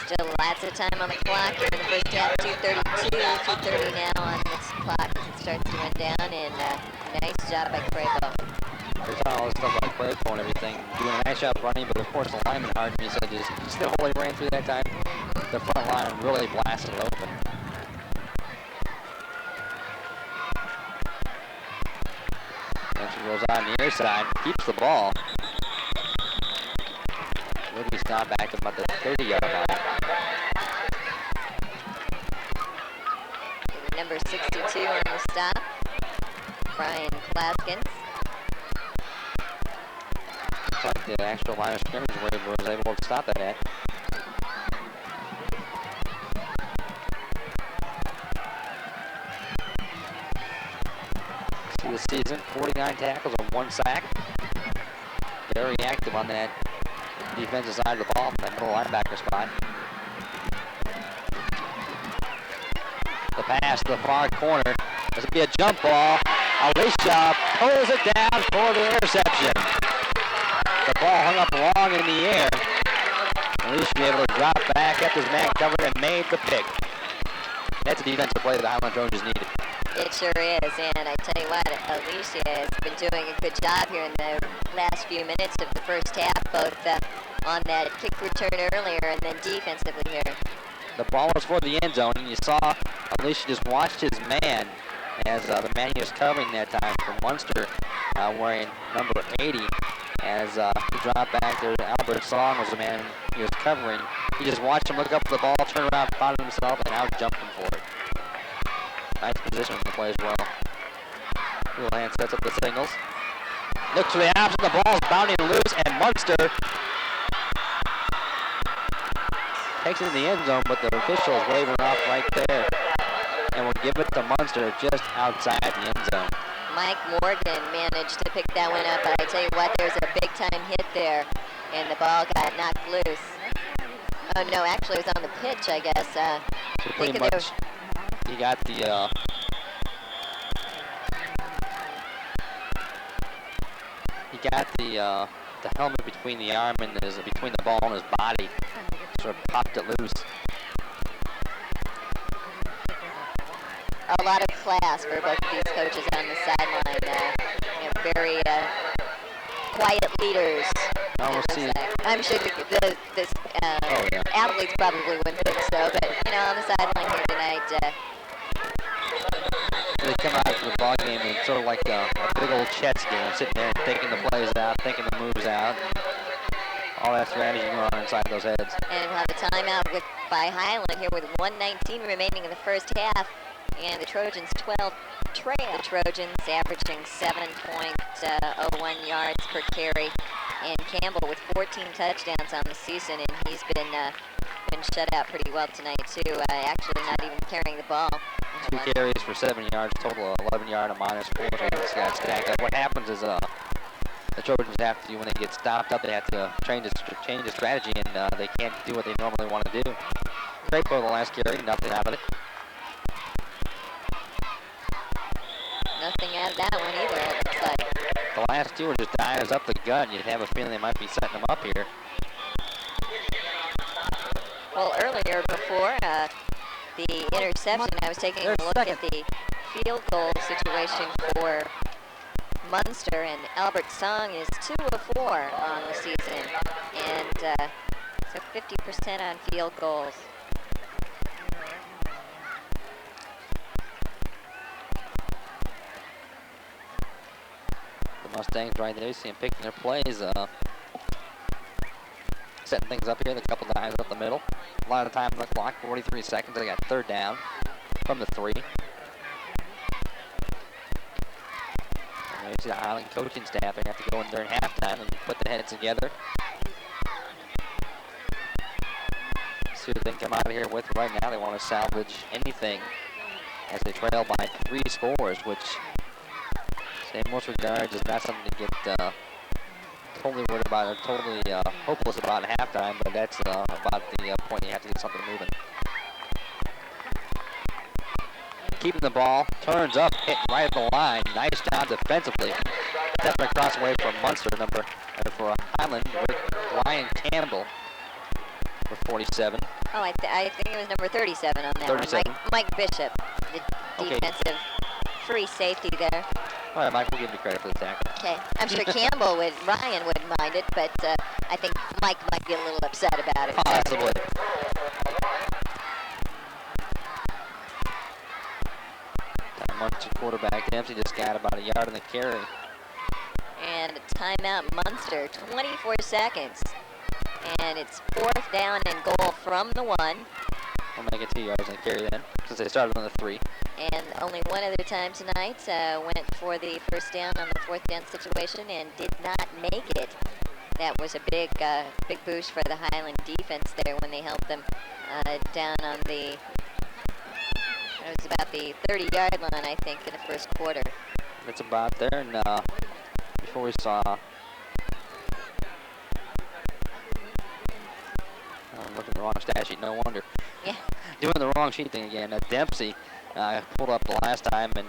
Still lots of time on the clock here in the first half. 2:32, 2:30 now on this clock as it starts to run down. And nice job by Crapo. There's all this stuff about Crapo and everything. Doing a nice job running, but of course the lineman hard me said just still only ran through that time. The front line really blasted open. And she goes on the near side, keeps the ball. Libby stop back to about the 30-yard line. Number 62 on the stop, Brian Klaskins. Looks like the actual line of scrimmage where he was able to stop that at. See the season, 49 tackles and 1 sack. Very active on that defensive side of the ball, that middle linebacker spot. The pass to the far corner. This will be a jump ball. Alicia pulls it down for the interception. The ball hung up long in the air. Alicia be able to drop back, kept his man covered, and made the pick. That's a defensive play that the Highland Trojans needed. It sure is, and I tell you what, Alicia has been doing a good job here in the last few minutes of the first half, both on that kick return earlier and then defensively here. The ball was for the end zone, and you saw Alicia just watched his man as the man he was covering that time from Munster, wearing number 80, as he dropped back there. Albert Song was the man he was covering. He just watched him look up for the ball, turn around, found himself, and out jumped him for it. Nice position in the play as well. Houlihan sets up the signals. Looks for the option, the ball's bounding loose, and Munster takes it in the end zone, but the official is waving off right there. And will give it to Munster just outside the end zone. Mike Morgan managed to pick that one up, but I tell you what, there's a big time hit there, and the ball got knocked loose. Oh no, actually it was on the pitch, I guess. So pretty much, he got the the helmet between the arm and between the ball and his body. Sort of popped it loose. a lot of class for both of these coaches on the sideline. Very quiet leaders. I'm sure the athletes probably wouldn't think so, but on the sideline here tonight. They come out to the ball game and it's sort of like a big old chess game, sitting there and thinking the plays out, thinking the moves out. All that strategy going on inside those heads. And we'll have a timeout by Highland here with 1:19 remaining in the first half. And the Trojans 12 trail. The Trojans averaging 7.01 yards per carry. And Campbell with 14 touchdowns on the season. And he's been shut out pretty well tonight, too. Actually not even carrying the ball. 2 carries for 7 yards, total 11 yard, a -4. So this got stacked up. What happens is the Trojans have to, when they get stopped up, they have to change the strategy, and they can't do what they normally want to do. Great for the last carry, nothing out of it. Nothing out of that one either, it looks like. The last two are just dives up the gut. You'd have a feeling they might be setting them up here. Well, earlier before the interception, I was taking a look at the field goal situation for Munster, and Albert Song is 2 of 4 on the season, and so 50% on field goals. The Mustangs right there, you see them picking their plays, setting things up here, the couple dives up the middle. A lot of time on the clock, 43 seconds. They got 3rd down from the 3. And there's the Highland coaching staff. They have to go in during halftime and put the heads together. See what they can come out of here with right now. They want to salvage anything as they trail by 3 scores, which in most regards is not something to get totally worried about or totally hopeless about at halftime, but that's about the point you have to get something moving. Keeping the ball, turns up, hit right at the line. Nice job defensively. Stepping across away from Munster, for Highland, with Ryan Campbell for 47. Oh, I think it was number 37 on that 37. one. Mike Bishop, the defensive free safety there. All right, Mike, we'll give you credit for the tackle. Okay, I'm sure Ryan wouldn't mind it, but I think Mike might be a little upset about it. Possibly. That Munster quarterback, Dempsey, just got about a yard in the carry. And a timeout, Munster, 24 seconds. And it's 4th down and goal from the 1. We'll make it 2 yards in the carry then, since they started on the 3. And only one other time tonight went for the 1st down on the 4th down situation and did not make it. That was a big boost for the Highland defense there when they held them down on it was about the 30-yard line, I think, in the first quarter. That's about there, and before we saw... I'm looking at the wrong stat sheet, no wonder. Yeah. Doing the wrong sheet thing again. Dempsey pulled up the last time and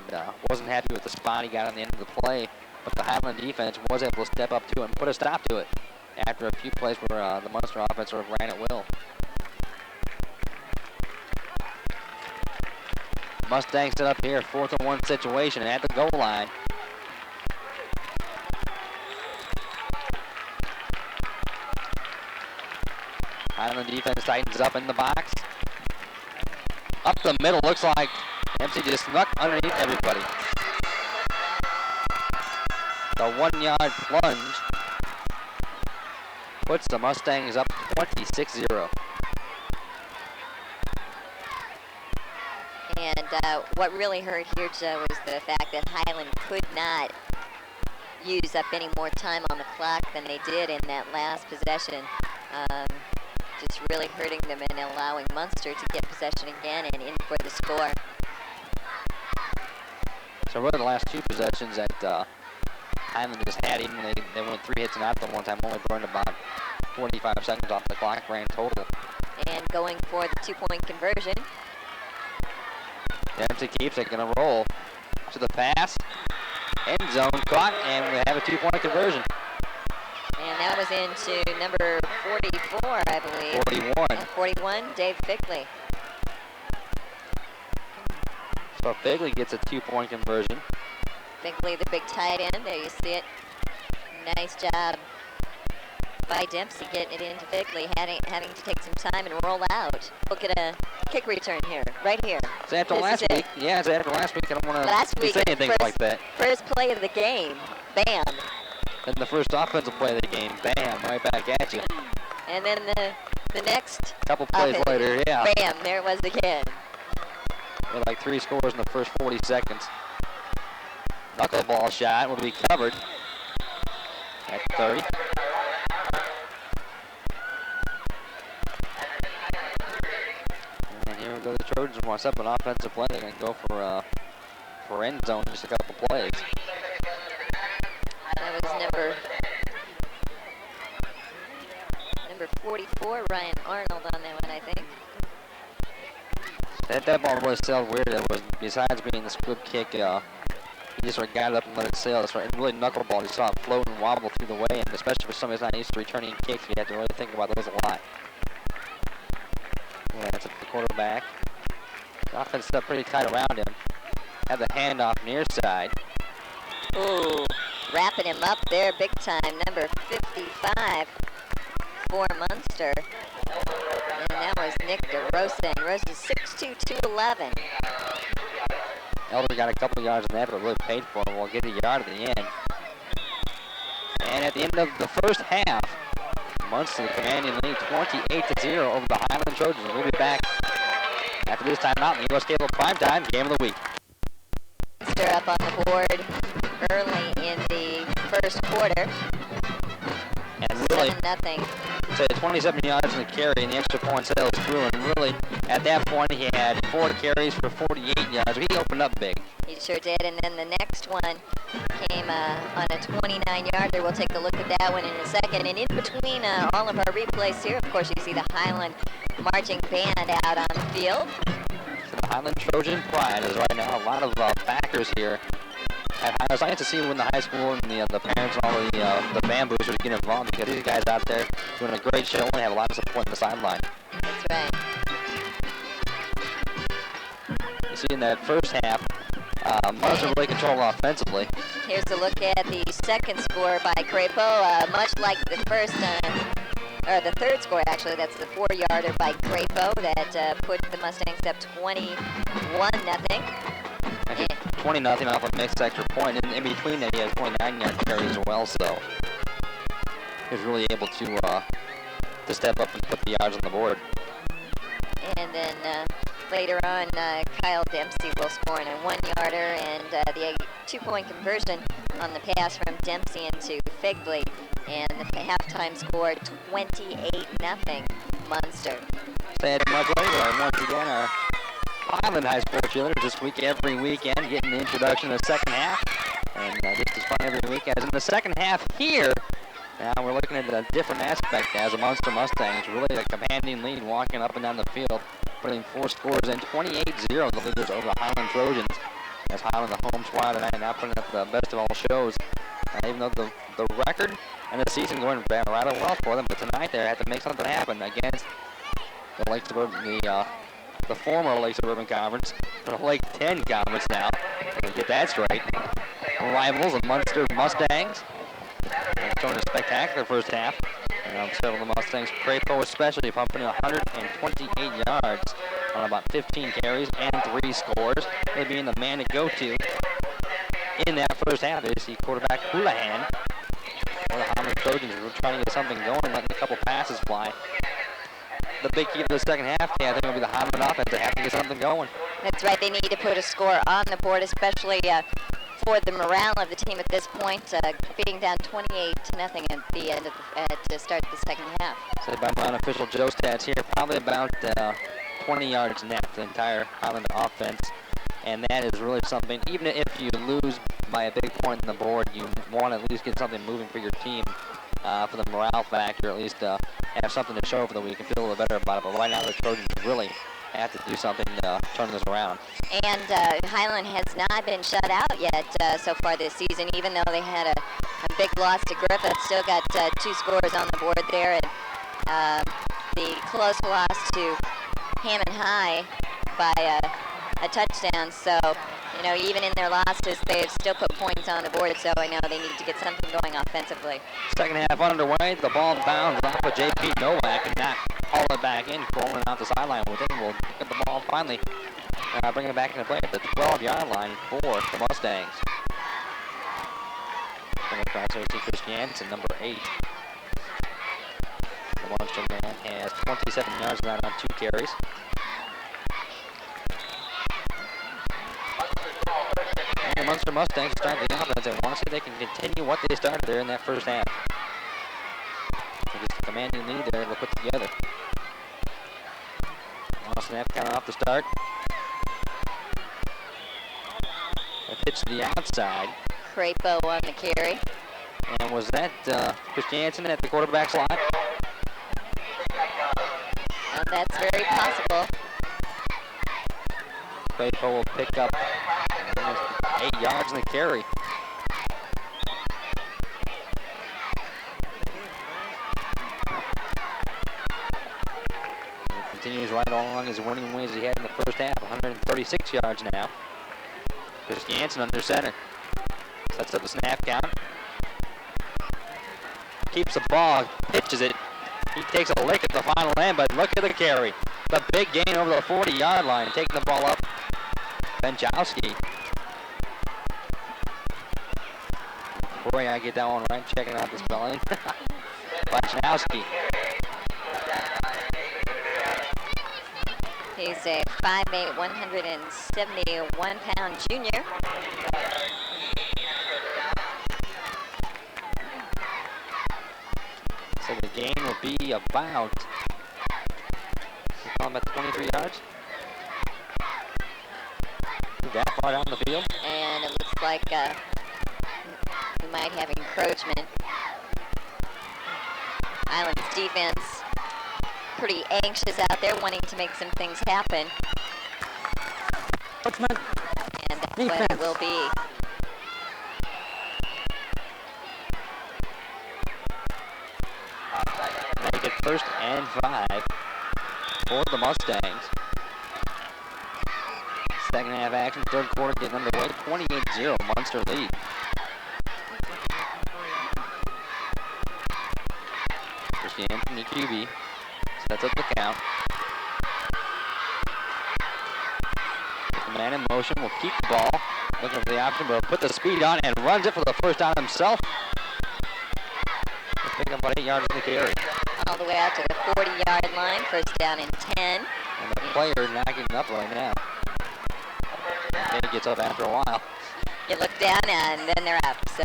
wasn't happy with the spot he got on the end of the play, but the Highland defense was able to step up to it and put a stop to it after a few plays where the Munster offense sort of ran at will. Mustangs set up here, 4th and 1 situation at the goal line. Highland defense tightens up in the box. Up the middle, looks like Dempsey just snuck underneath everybody. The 1-yard plunge puts the Mustangs up 26-0. And what really hurt here, Joe, was the fact that Highland could not use up any more time on the clock than they did in that last possession. Just really hurting them and allowing Munster to get possession again and in for the score. So really the last 2 possessions that Highland just had, even when they went 3 hits and out the one time, only burned about 45 seconds off the clock, ran total. And going for the 2-point conversion. Dempsey keeps it, gonna roll to the pass. End zone caught, and we have a 2-point conversion. And that was into number 44, I believe. 41. 41, Dave Fickley. So Bigley gets a 2-point conversion. Bigley, the big tight end. There you see it. Nice job by Dempsey getting it into Bigley, having to take some time and roll out. Look at a kick return here, right here. It's after last week. Yeah, it's after last week. I don't want to say anything like that. First play of the game. Bam. And the first offensive play of the game. Bam, right back at you. And then the next couple plays later, yeah. Bam, there it was again. We had like 3 scores in the first 40 seconds. Knuckleball shot will be covered at 30. And here we go. The Trojans want to set up an offensive play. They're going to go for end zone, just a couple plays. That was number 44, Ryan Arnold on that one, I think. That ball really sailed weird. It was, besides being the squib kick, he just sort of got it up and let it sail. It's really knuckleball. You saw it float and wobble through the way, and especially for somebody who's not used to returning kicks, you have to really think about those a lot. Yeah, that's up the quarterback. The offense is up pretty tight around him. Have the handoff near side. Ooh, wrapping him up there big time. Number 55 for Munster. And that was Nick DeRosa. DeRosa 6'2", 211. Elder got a couple yards in that, but really paid for him. We'll get a yard at the end. And at the end of the first half, Munster commanding lead 28-0 over the Highland Trojans. We'll be back after this timeout in the U.S. Cable Primetime Game of the Week. Munster up on the board early in the first quarter. And really, 7-0. so 27 yards in the carry, and the extra point sails through. And really, at that point, he had 4 carries for 48 yards. He opened up big. He sure did. And then the next one came on a 29-yarder. We'll take a look at that one in a second. And in between all of our replays here, of course, you see the Highland marching band out on the field. So the Highland Trojan Pride is right now a lot of backers here. I was nice to see when the high school and the parents and all the band boosters get involved, because these guys out there doing a great show and have a lot of support on the sideline. That's right. You see in that first half, Munster really controlled offensively. Here's a look at the second score by Crapo. Much like the first, or the third score actually, that's the 4-yarder by Crapo that put the Mustangs up 21-0. Actually, 20-0 off a mixed extra point. And in between that, he had 29-yard carry as well, so he was really able to step up and put the yards on the board. And then later on, Kyle Dempsey will score in a 1-yarder, and the 2-point conversion on the pass from Dempsey into Figley. And the halftime score 28-0 Munster. Say it much later, and once again, our Highland High School cheerleaders this week, every weekend, getting the introduction in the second half. And just as fun every week as in the second half here. Now we're looking at a different aspect as a Munster Mustangs, really a commanding lead walking up and down the field, putting 4 scores in, 28-0 the leaders over the Highland Trojans. As Highland, the home squad tonight, now putting up the best of all shows. Even though the record and the season going rather well for them, but tonight they had to make something happen against the Lake Suburban, the former Lake Suburban Conference, the Lake 10 Conference now. Get that straight. Rivals of Munster Mustangs. Showing a spectacular first half. And several of the Mustangs, Crapo especially, pumping 128 yards on about 15 carries and 3 scores. Really being the man to go to in that first half. They see quarterback Houlihan. The Highland Trojans were trying to get something going, letting a couple passes fly. The big key for the second half, I think, will be the Highland offense. They have to get something going. That's right. They need to put a score on the board, especially for the morale of the team at this point, being down 28-0 at the end of to start the second half. So by my unofficial Joe stats here, probably about 20 yards net for the entire Highland offense. And that is really something, even if you lose by a big point on the board, you want to at least get something moving for your team for the morale factor, at least have something to show for the week and feel a little better about it. But right now the Trojans really have to do something to turn this around. And Highland has not been shut out yet so far this season, even though they had a big loss to Griffith. Still got 2 scores on the board there. And the close loss to Hammond High by a touchdown. So, you know, even in their losses, they've still put points on the board. So I know they need to get something going offensively. Second half underway. The ball bounds off of J.P. Nowak and not haul it back in, rolling out the sideline with it. We'll get the ball finally, bring it back into play at the 12-yard line for the Mustangs. Coming across there, Chris Jansen, number 8. The Munster man has 27 yards of that on 2 carries. And the Munster Mustangs starting the offense. They want to see if they can continue what they started there in that first half. Just a commanding lead there to put together. Snap count off the start. A pitch to the outside. Crapo on the carry. And was that Chris Jansen at the quarterback slot? And that's very possible. Crapo will pick up 8 yards in the carry. Continues right along his winning ways he had in the first half. 136 yards now. Chris Jansen under center. Sets up the snap count. Keeps the ball, pitches it. He takes a lick at the final end, but look at the carry. The big gain over the 40-yard line, taking the ball up. Benchowski. Boy, I get that one right, checking out the spelling. Benchowski. He's a 5'8", 171-pound junior. So the gain will be about 23 yards. That far down the field. And it looks like we might have encroachment. Highland's defense pretty anxious out there, wanting to make some things happen. Encroachment. And that's what it will be. Make it 1st and 5 for the Mustangs. Second half action, third quarter getting underway. 28-0, Munster lead. Christian Anthony QB sets up the count. The man in motion will keep the ball. Looking for the option, but put the speed on and runs it for the first down himself. He'll pick up about 8 yards in the carry. All the way out to the 40-yard line, 1st down and 10. And the player not getting up right now. And he gets up after a while. You look down and then they're up. So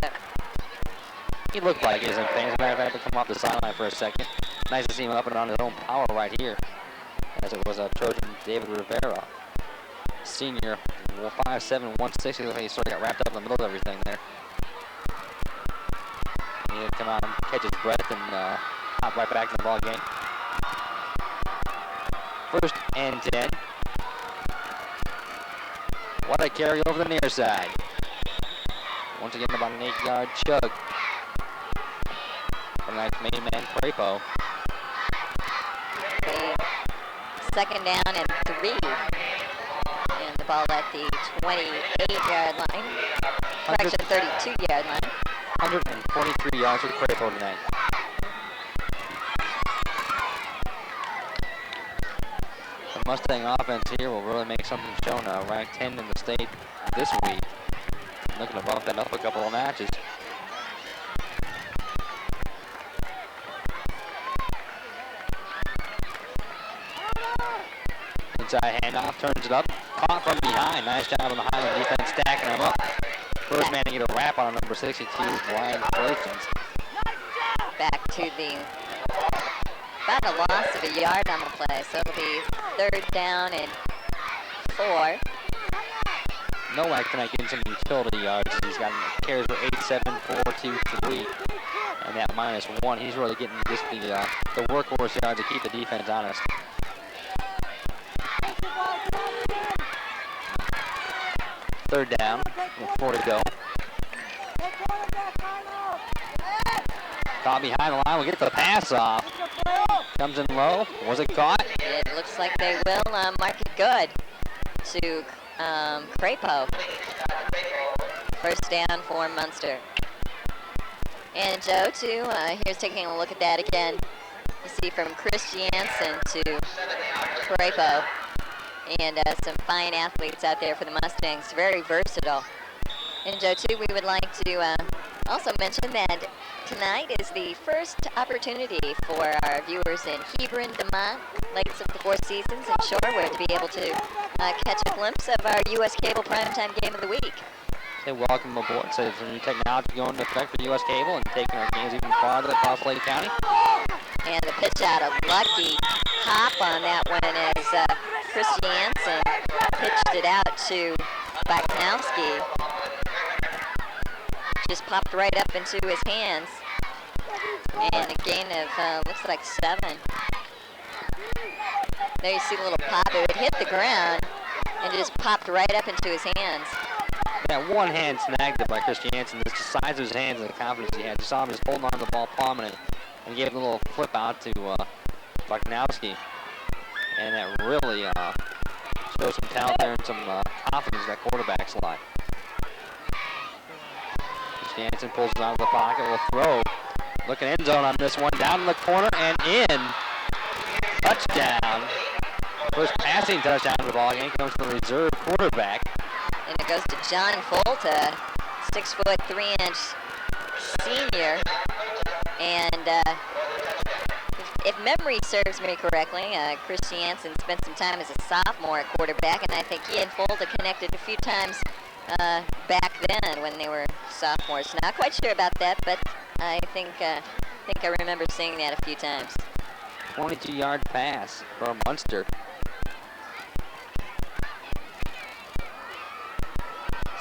He looked like he was in pain. As a matter of fact, to come off the sideline for a second. Nice to see him up and on his own power right here. As it was a Trojan David Rivera. Senior, 5'7", 160. He sort of got wrapped up in the middle of everything there. And he had to come out and catch his breath and hop right back in the ball game. 1st and 10. What a carry over the near side. Once again, about an 8-yard chug from that main man, Crapo. 2nd down and 3. And the ball at the 28-yard line. Correction, 32-yard line. 143 yards for Crapo tonight. The Mustang offense here will really make something show now. Ranked 10 in the state this week. Looking to bump that up a couple of notches. Inside handoff, turns it up, caught from behind. Nice job on the Highland defense stacking him up. First man to get a wrap on number 62, Brian Clayton. Back to the, about a loss of a yard on the play. So it'll be 3rd down and 4. Nowak tonight getting some utility yards. He's got carries for 8, 7, 4, 2, 3. And that -1, he's really getting just the workhorse yards to keep the defense honest. Third down, with 4 to go. Caught behind the line, will get the pass off. Comes in low, was it caught? It looks like they will mark it good to Crapo. First down for Munster. And Joe, too, here's taking a look at that again. You see from Chris Jansen to Crapo. And some fine athletes out there for the Mustangs. Very versatile. And Joe, too, we would like to also mention that tonight is the first opportunity for our viewers in Hebron, DeMont, Lakes of the Four Seasons, and Shorewood to be able to catch a glimpse of our U.S. Cable Primetime Game of the Week. Say welcome aboard. So there's new technology going into effect for U.S. Cable and taking our games even farther across Lake County. And the pitch out, a lucky hop on that one as Chris Jansen pitched it out to Bachnowski. Just popped right up into his hands. And a gain of, looks like 7. There you see the little pop. It hit the ground and just popped right up into his hands. Yeah, one hand snagged it by Chris Jansen. Just the size of his hands and the confidence he had. You saw him just holding on to the ball, palming it, and gave a little flip out to Bachnowski. And that really shows some talent there and some confidence in that quarterback slot. Chris Jansen pulls it out of the pocket, will throw. Looking end zone on this one, down in the corner and in. Touchdown. First passing touchdown of the ball game comes from the reserve quarterback. And it goes to John Folta, 6'3" senior. And if memory serves me correctly, Chris Jansen spent some time as a sophomore at quarterback, and I think he and Folta connected a few times back then when they were sophomores. Not quite sure about that, but I think I remember seeing that a few times. 22-yard pass for Munster.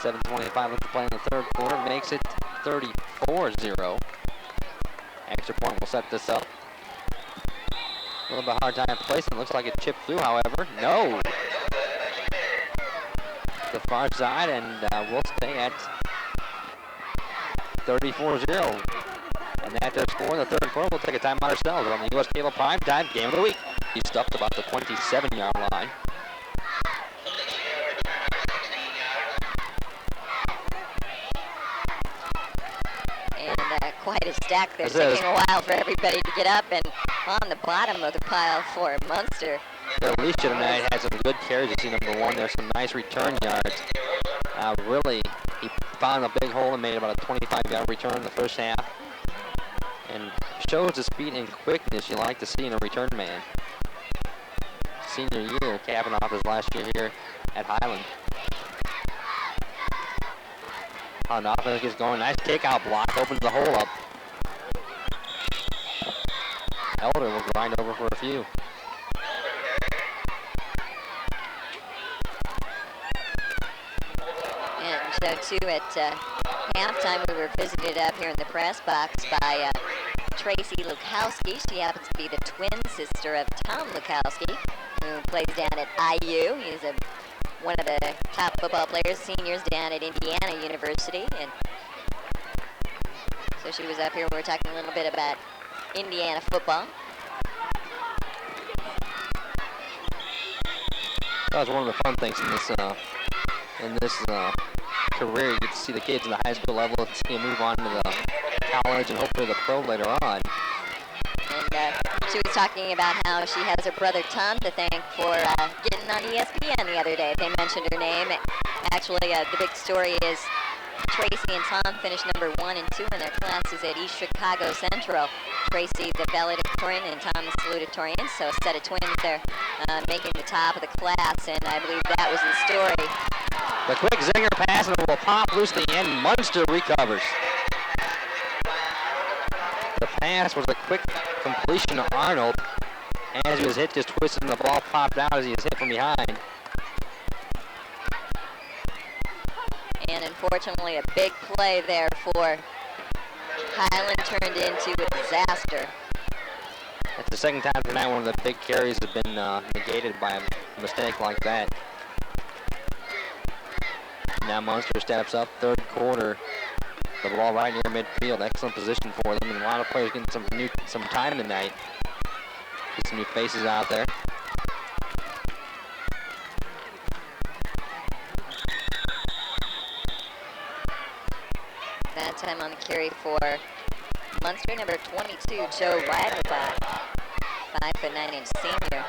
7:25 left to play in the third quarter, makes it 34-0. Extra point will set this up. A little bit hard time placing. Looks like it chipped through, however. No. The far side, and we'll stay at 34-0. And after score in the third quarter, we'll take a timeout ourselves on the U.S. Cable Primetime Game of the Week. He stuffed about the 27-yard line. Quite a stack there. It's taking a while for everybody to get up, and on the bottom of the pile for Munster. Alicia tonight has some good carries. You see number 1. There's some nice return yards. Really, he found a big hole and made about a 25-yard return in the first half. And shows the speed and quickness you like to see in a return man. Senior year, capping off his last year here at Highland. On the offense gets going. Nice kick-out block. Opens the hole up. Elder will grind over for a few. And so, too, at halftime, we were visited up here in the press box by Tracy Lukowski. She happens to be the twin sister of Tom Lukowski, who plays down at IU. He's one of the top football players, seniors down at Indiana University. And so she was up here. We were talking a little bit about Indiana football. That was one of the fun things in this career. You get to see the kids in the high school level, see them move on to the college and hopefully the pro later on. And she was talking about how she has her brother Tom to thank for getting on ESPN the other day. They mentioned her name. Actually, the big story is Tracy and Tom finished number 1 and 2 in their classes at East Chicago Central. Tracy, the valedictorian, and Tom, the salutatorian. So a set of twins there making the top of the class, and I believe that was the story. The quick zinger pass, and it will pop loose at the end. Munster recovers. The pass was a quick completion to Arnold. As he was hit, just twisted, and the ball popped out as he was hit from behind. And unfortunately, a big play there for Highland turned into a disaster. That's the second time tonight one of the big carries have been negated by a mistake like that. Now Munster steps up, third quarter. The ball right near midfield. Excellent position for them, and a lot of players getting some time tonight. Get some new faces out there. carry for Munster, number 22, Joe Weidelbach, 5'9" senior.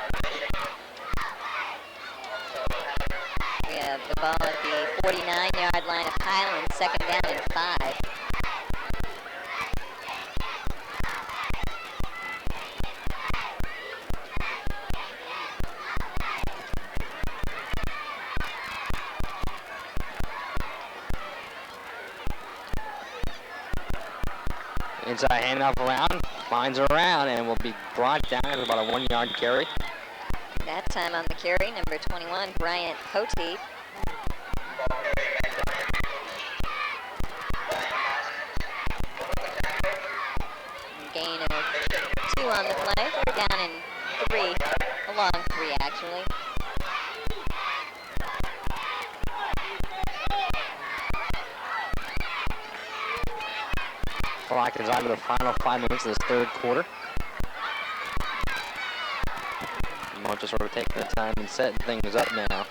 We have the ball at the 49-yard line of Highland, second down and 5. Inside handoff around, finds around, and will be brought down at about a 1-yard carry. That time on the carry, number 21, Bryant Potey. Gain of 2 on the play. They're down in 3, a long 3 actually. Clock is on to the final 5 minutes of this third quarter. Munster sort of taking their time and setting things up now.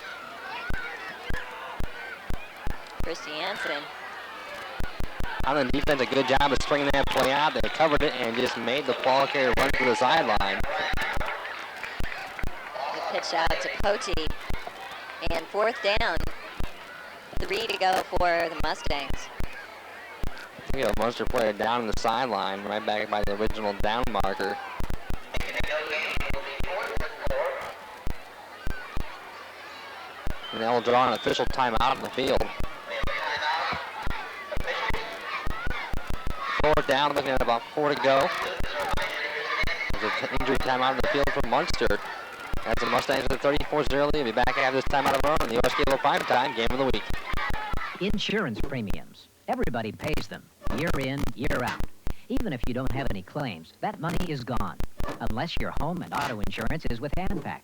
Christy Hansen. Highland defense, a good job of stringing that play out. They covered it and just made the ball carrier run to the sideline. The pitch out to Potey. And 4th down. 3 to go for the Mustangs. We have a Munster player down on the sideline, right back by the original down marker. And they'll draw an official timeout on the field. 4th down, looking at about 4 to go. There's an injury timeout on the field for Munster. That's the Mustangs at 34-0. They'll be back after this timeout of our own on the US Cable Primetime Game of the Week. Insurance premiums. Everybody pays them, year in, year out. Even if you don't have any claims, that money is gone. Unless your home and auto insurance is with ANPAC.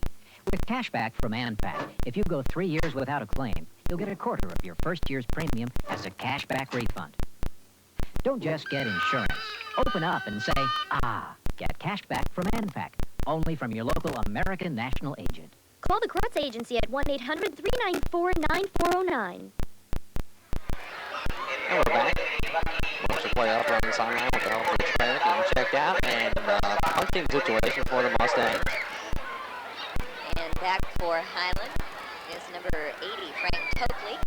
With cashback from ANPAC, if you go 3 years without a claim, you'll get a quarter of your first year's premium as a cashback refund. Don't just get insurance. Open up and say, ah, get cashback from ANPAC. Only from your local American National agent. Call the Krotz Agency at 1-800-394-9409. And we're back. Munster play up on the sideline with the help of the trainer, getting checked out, and punting situation for the Mustangs. And back for Highland is number 80, Frank Tokley.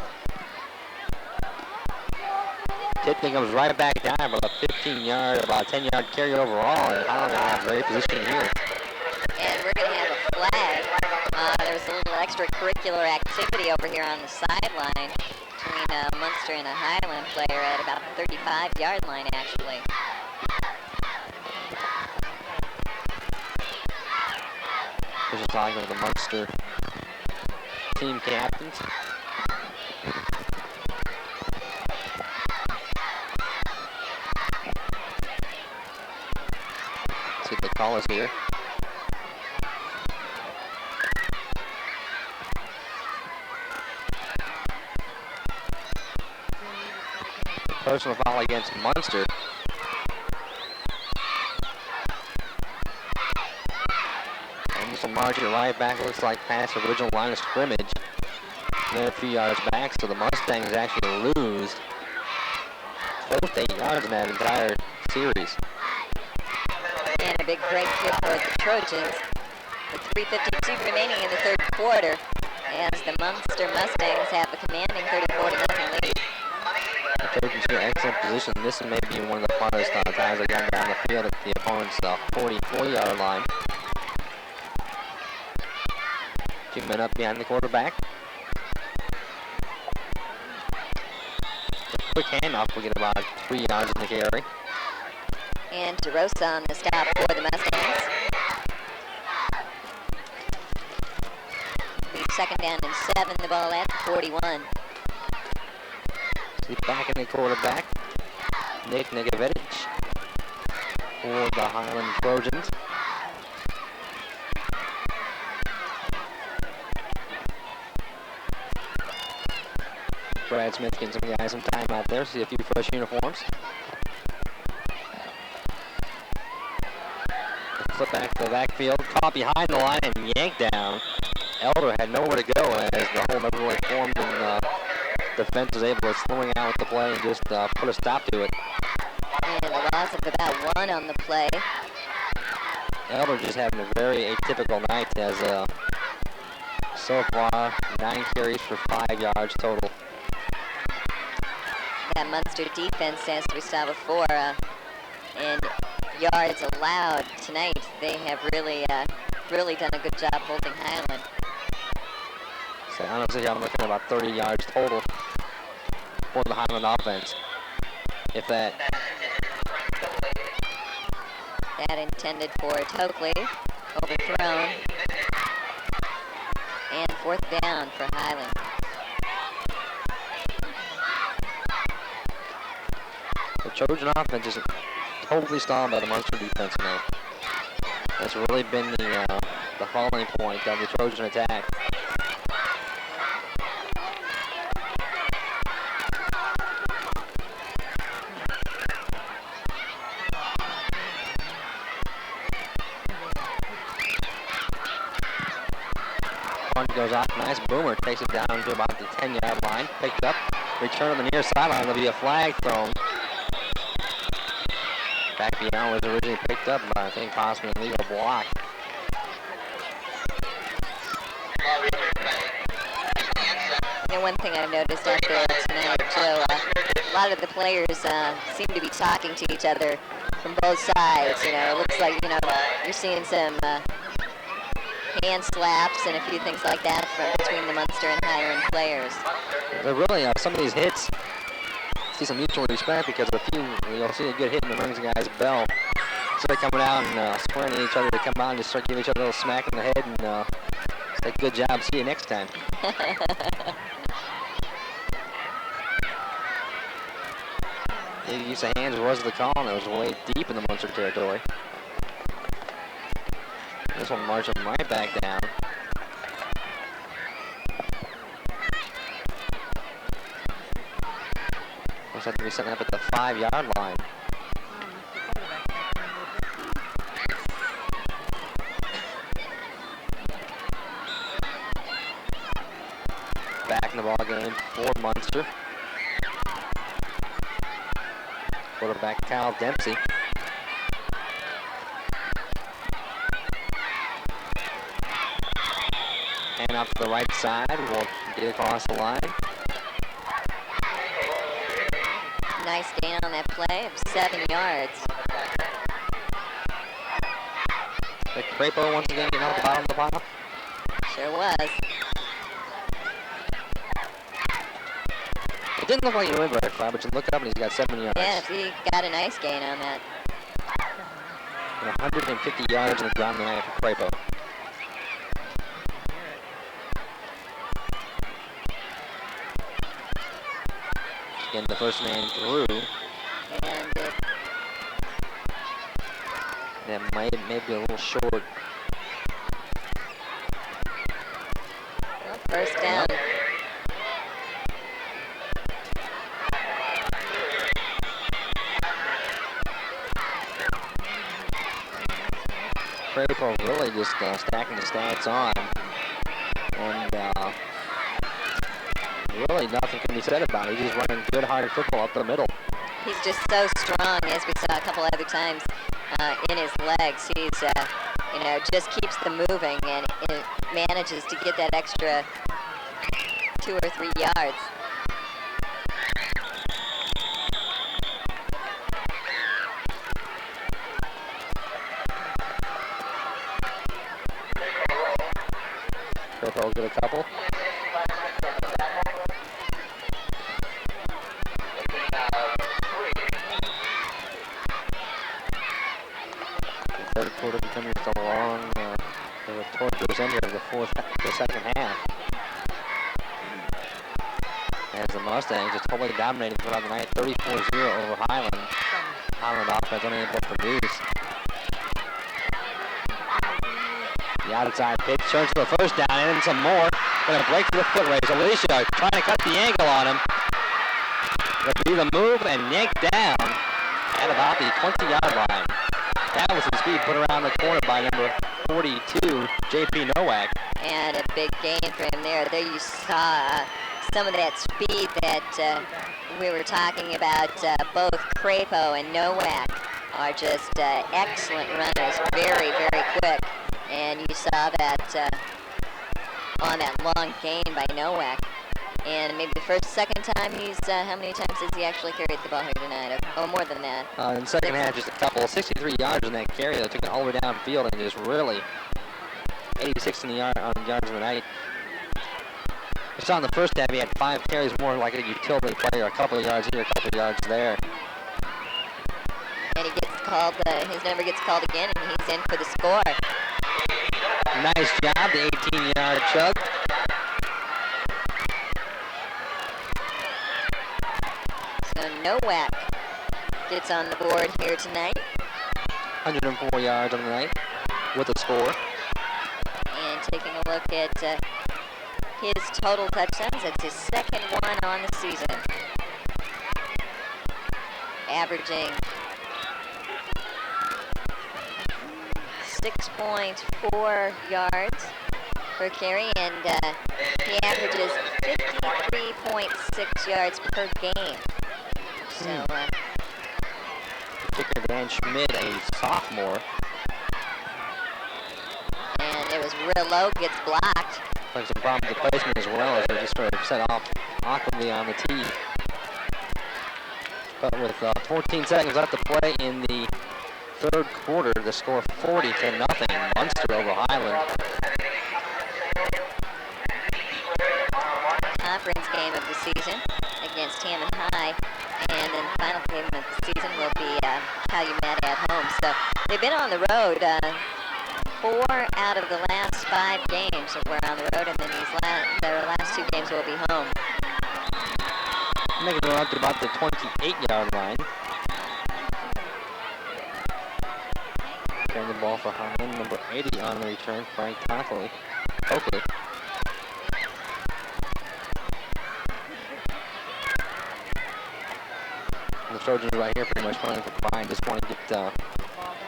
Tipton comes right back down, about a 15-yard, about a 10-yard carry overall, and Highland has a great position here. And we're going to have a flag. There's a little extracurricular activity over here on the sideline between Munster and a Highland player at about the 35-yard line, actually. This is talking with the Munster team captains. See what the call is here. Personal foul against Munster. And this will march it right back, looks like past the original line of scrimmage. They're a few yards back, so the Mustangs actually lose close to 8 yards in that entire series. And a big break here for the Trojans. With 3:52 remaining in the third quarter, as the Munster Mustangs have a commanding 34-0 lead. The Trojans here excellent position. This may be one of the farthest times they've gotten down the field at the opponent's 44-yard line. 2 men up behind the quarterback. A quick handoff will get about 3 yards in the carry. And DeRosa on the stop for the Mustangs. Second down and 7, the ball at the 41. He's back in the quarterback, Nick Nikovich for the Highland Trojans. Brad Smith getting some guys some time out there, see a few fresh uniforms. Flip back to the backfield, caught behind the line and yanked down. Elder had nowhere to go as the hole never really formed, and defense was able to swing out with the play and just put a stop to it. 1 on the play. Elder just having a very atypical night as so far 9 carries for 5 yards total. That Munster defense, as we saw before, and yards allowed tonight, they have really done a good job holding Highland. So honestly, I'm looking at about 30 yards total for the Highland offense. If that. That intended for Tokley, overthrown, and 4th down for Highland. The Trojan offense is totally stalled by the Munster defense tonight. That's really been the falling point of the Trojan attack. Punt goes off, nice boomer, takes it down to about the 10-yard line, picked up, return on the near sideline, there'll be a flag thrown. Back beyond was originally picked up by, I think, possibly an illegal block. And one thing I've noticed out there tonight, Joe, a lot of the players seem to be talking to each other from both sides. You know, it looks like, you know, you're seeing some hand slaps and a few things like that from between the Munster and Highland players. They're really, some of these hits, see some mutual respect because a few, you'll see a good hit and it rings the guy's bell. So they're coming out and swearing at each other to come out and just start giving each other a little smack in the head and say, good job, see you next time. The use of hands was the call, and it was way deep in the Munster territory. This one marching right back down. Looks like to be setting up at the 5-yard line. Back in the ball game for Munster. Quarterback Kyle Dempsey. And off to the right side, we'll get across the line. Nice gain on that play of 7 yards. The Crapo once again getting off the bottom of the pile. Sure was. It didn't look like he went very far, but you look up and he's got 7 yards. Yeah, he got a nice gain on that. And 150 yards on the ground tonight for Crapo. Again, the first man through. And That might be a little short. well, first down. Crapo really just stacking the stats on. And really nothing can be said about it. He's just running good, hard football up the middle. He's just so strong, as we saw a couple other times in his legs. He's, you know, just keeps them moving and it manages to get that extra 2 or 3 yards. Crapo will get a couple. The third quarter becoming a long, torturous end here of the second half. As the Mustangs are totally dominating throughout the night, 34-0 over Highland. Highland offense unable to produce. The outside pitch turns to the first down and then some more. Gonna break through the foot race. Alicia trying to cut the angle on him. Gonna be the move and yanked down at about the 20-yard line. That was some speed put around the corner by number 42, J.P. Nowak. And a big gain for him there. There you saw some of that speed that we were talking about, both Crapo and Nowak are just excellent runners, very, very quick. And you saw that on that long gain by Nowak. And maybe the second time he's, how many times has he actually carried the ball here tonight? Oh, more than that. In the second half, just a couple, 63 yards in that carry. They took it all the way downfield and just really 86 on yards in the night. We saw in the first half he had 5 carries, more like a utility player, a couple of yards here, a couple of yards there. And he gets called, his number gets called again, and he's in for the score. Nice job, the 18-yard chug. So Nowak gets on the board here tonight. 104 yards on the night with a score. And taking a look at his total touchdowns, it's his second one on the season. Averaging 6.4 yards per carry, and he averages 53.6 yards per game. So, kicker Dan Schmidt, a sophomore. And it was real low, gets blocked. Like some problems with placement as well, as they just sort of set off awkwardly on the tee. But with 14 seconds left to play in the third quarter, the score 40-0. Munster over Highland. Conference game of the season against Hammond High, and then the final game of the season will be Calumet at home. So they've been on the road 4 out of the last 5 games were on the road, and then their last 2 games will be home. Making it up to about the 28-yard line. Carrying the ball for Highland, number 80 on the return, Frank Oakley. The Trojans right here pretty much playing for pride, just want to get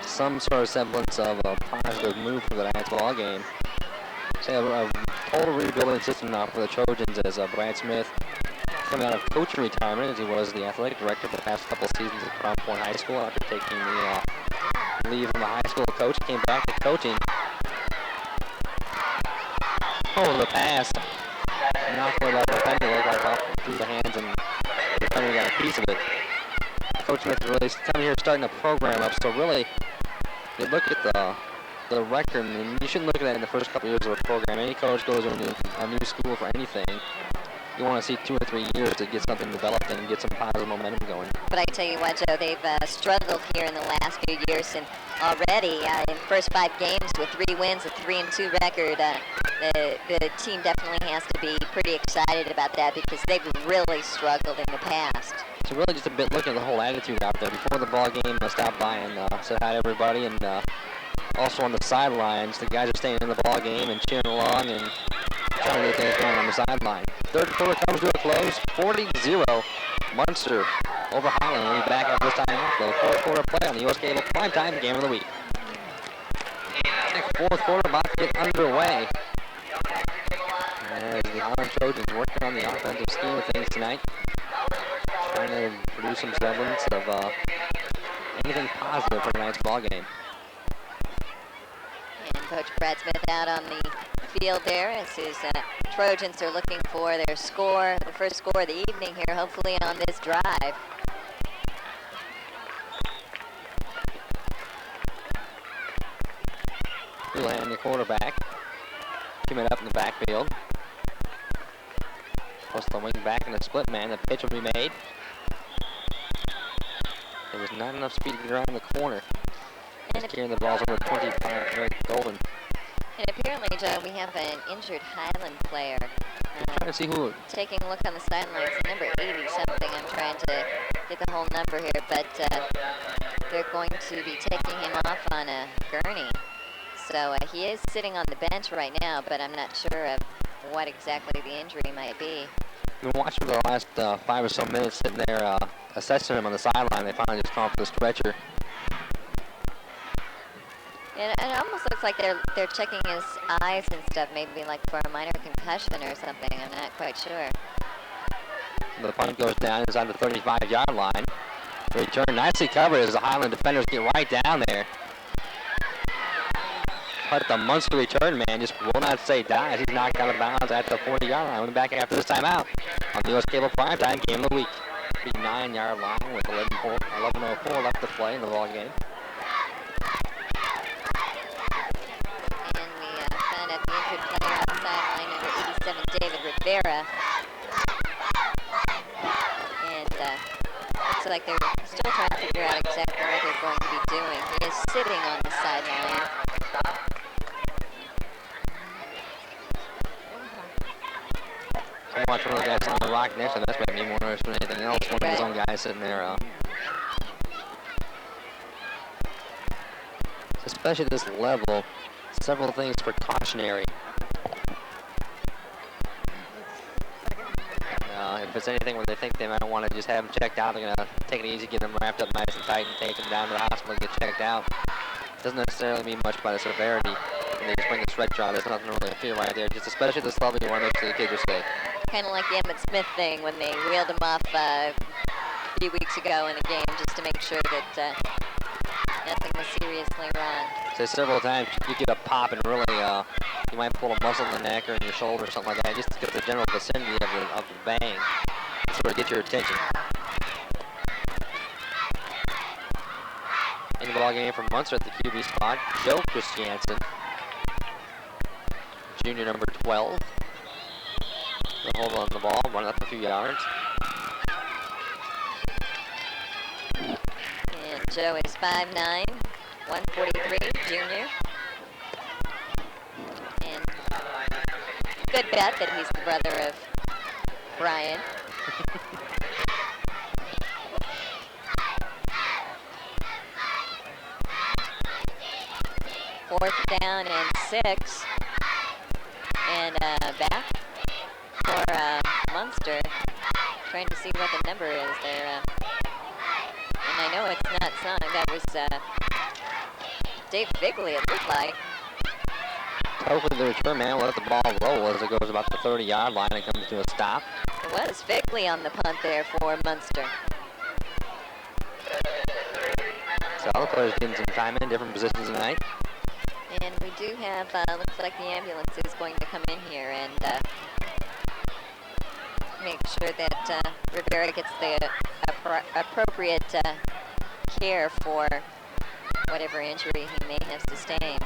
some sort of semblance of a positive move for the night's ball game. So a total rebuilding system now for the Trojans as Brad Smith, coming out of coaching retirement, as he was the athletic director for the past couple of seasons at Crown Point High School after taking the leave from the high school coach, came back to coaching. Oh, the pass. Knocked away by the defender, looked like off through the hands, and the defender got a piece of it. Coach Smith really coming here starting the program up, so really, you look at the record, and you shouldn't look at that in the first couple of years of a program. Any coach goes to a new school for anything. You want to see 2 or 3 years to get something developed and get some positive momentum going. But I tell you what, Joe, they've struggled here in the last few years, and already in the first 5 games with 3 wins, a 3-2 record, the team definitely has to be pretty excited about that because they've really struggled in the past. So really just a bit looking at the whole attitude out there. Before the ball game, I stopped by and said hi to everybody, and also on the sidelines, the guys are staying in the ball game and cheering along and trying to get things going on the sideline. Third quarter comes to a close, 40-0. Munster over Highland. We'll be back after this time off, though. Fourth quarter play on the U.S. Cable Primetime Game of the Week. Fourth quarter about to get underway. As the Highland Trojans working on the offensive scheme of things tonight, trying to produce some semblance of anything positive for tonight's ball game. And Coach Brad Smith out on the field there as his Trojans are looking for their score, the first score of the evening here, hopefully on this drive. Highland, the quarterback, keeping it up in the backfield. Plus the wing back and the split man. The pitch will be made. There was not enough speed to get around the corner. And Just carrying the balls over 25, Eric Golden. And apparently, Joe, we have an injured Highland player. Trying to see who. Taking a look on the sidelines, number 80-something. I'm trying to get the whole number here, but they're going to be taking him off on a gurney. So he is sitting on the bench right now, but I'm not sure of what exactly the injury might be. We've been watching for the last 5 or so minutes, sitting there assessing him on the sideline. They finally just called for the stretcher. And it almost looks like they're checking his eyes and stuff, maybe like for a minor concussion or something. I'm not quite sure. The punt goes down. It's on the 35-yard line. Return nicely covered as the Highland defenders get right down there. But the Munster return man just will not say die as he's knocked out of bounds at the 40-yard line. We'll be back after this timeout on the U.S. Cable Primetime Game of the Week. The 9-yard line with 11:04 left to play in the ball game. And we found out the injured player on the sideline, number 87, David Rivera. And looks like they're still trying to figure out exactly what they're going to be doing. He is sitting on the sideline. Watch one of the guys on the rock next to him. That's made me more nervous than anything else. One of his own guys sitting there. Especially at this level, several things precautionary. If it's anything where they think they might want to just have them checked out, they're going to take it easy, get them wrapped up nice and tight, and take them down to the hospital and get checked out. Doesn't necessarily mean much by the severity. When they just bring the stretcher out, there's nothing to really fear right there. Just especially at this level, you want to make sure the kids are safe. Kind of like the Emmett Smith thing when they wheeled him off a few weeks ago in a game just to make sure that nothing was seriously wrong. So several times you get a pop and really you might pull a muscle in the neck or in your shoulder or something like that, just to get the general vicinity of the bang to sort of get your attention. In the ball game from Munster at the QB spot, Joe Christiansen, junior number 12. He'll hold on the ball, run up a few yards. And Joe is 5'9", 143, junior. And good bet that he's the brother of Brian. Fourth down and 6. And back for Munster. Trying to see what the number is there. And I know it's not Sonic. That was Dave Bigley, it looked like. Hopefully the return man will let the ball roll as it goes about the 30-yard line and comes to a stop. It was Bigley on the punt there for Munster. So all the players getting some time in different positions tonight. And we do have, looks like the ambulance is going to come in here and make sure that Rivera gets the appropriate care for whatever injury he may have sustained.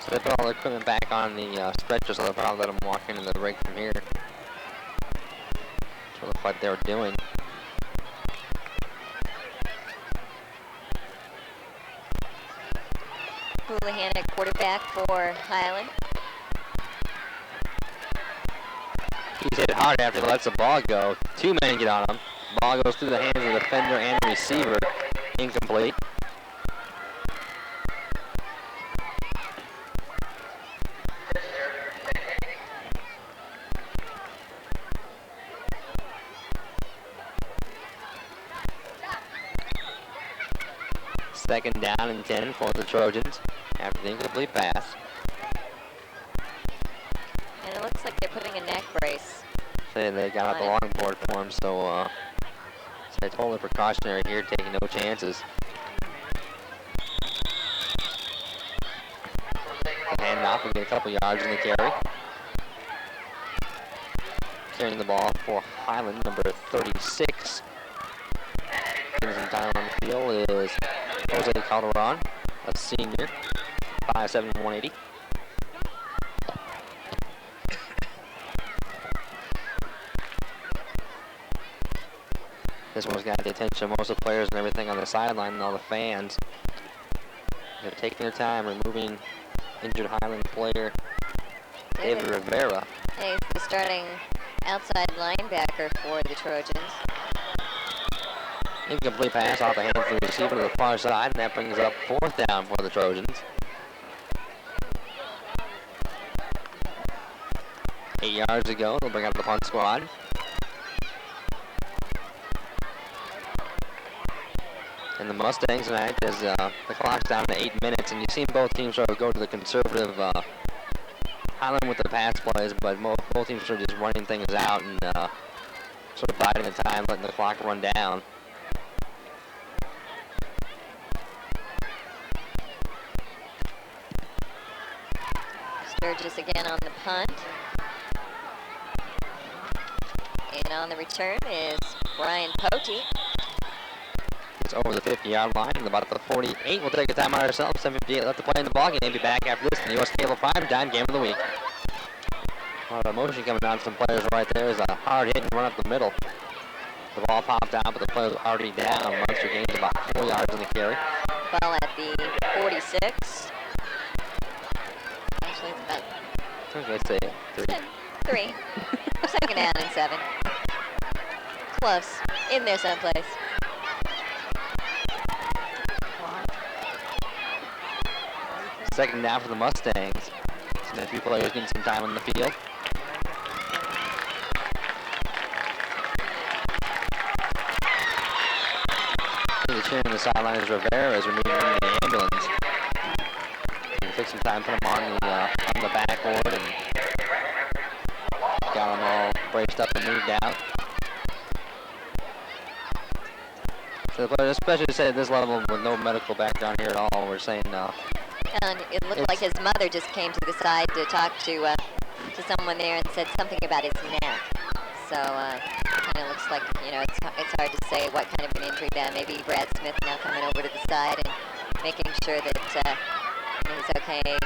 So they put all their equipment back on the stretcher, so they'll probably let them walk into the rig from here. That's what it looked like they were doing. Houlihan at quarterback for Highland. He's hit hard after he lets the ball go. 2 men get on him. Ball goes through the hands of the defender and the receiver. Incomplete. Second down and 10 for the Trojans after the incomplete pass. And it looks like they're putting a neck brace. They got out the long board for him, so they're totally precautionary here, taking no chances. The handoff will get a couple yards in the carry. Carrying the ball for Highland, number 36. Getting some time on the field is Jose Calderon, a senior, 5'7", 180. This one's got the attention of most of the players and everything on the sideline and all the fans. They're taking their time removing injured Highland player David Rivera. He's the starting outside linebacker for the Trojans. Incomplete pass off the hands of the receiver to the far side, and that brings up 4th down for the Trojans. 8 yards to go. They'll bring out the punt squad. And the Mustangs tonight, as the clock's down to 8 minutes, and you've seen both teams sort of go to the conservative Highland with the pass plays, but both teams are just running things out and sort of biding the time, letting the clock run down. Sturgis again on the punt. And on the return is Brian Pote. It's over the 50-yard line and about the 48. We'll take a time out ourselves. 7:58 left to play in the ballgame. Be back after this in the U.S. Cable Prime Time Game of the Week. A lot of motion coming down some players right there. Is a hard hit and run up the middle. The ball popped out, but the player's already down. Munster gains about 4 yards in the carry. Ball at the 46. Actually, it's about Let's say 3. Second down and 7. Close. In there someplace. Second down for the Mustangs. So a few players getting some time on the field. The cheering on the sideline is Rivera as we're moving into the ambulance. We'll take some time, put them on the backboard, and got them all braced up and moved out. So the players, especially said at this level with no medical background here at all, we're saying And it looked like his mother just came to the side to talk to someone there and said something about his neck. So kind of looks like, you know, it's hard to say what kind of an injury that. Maybe Brad Smith now coming over to the side and making sure that he's okay.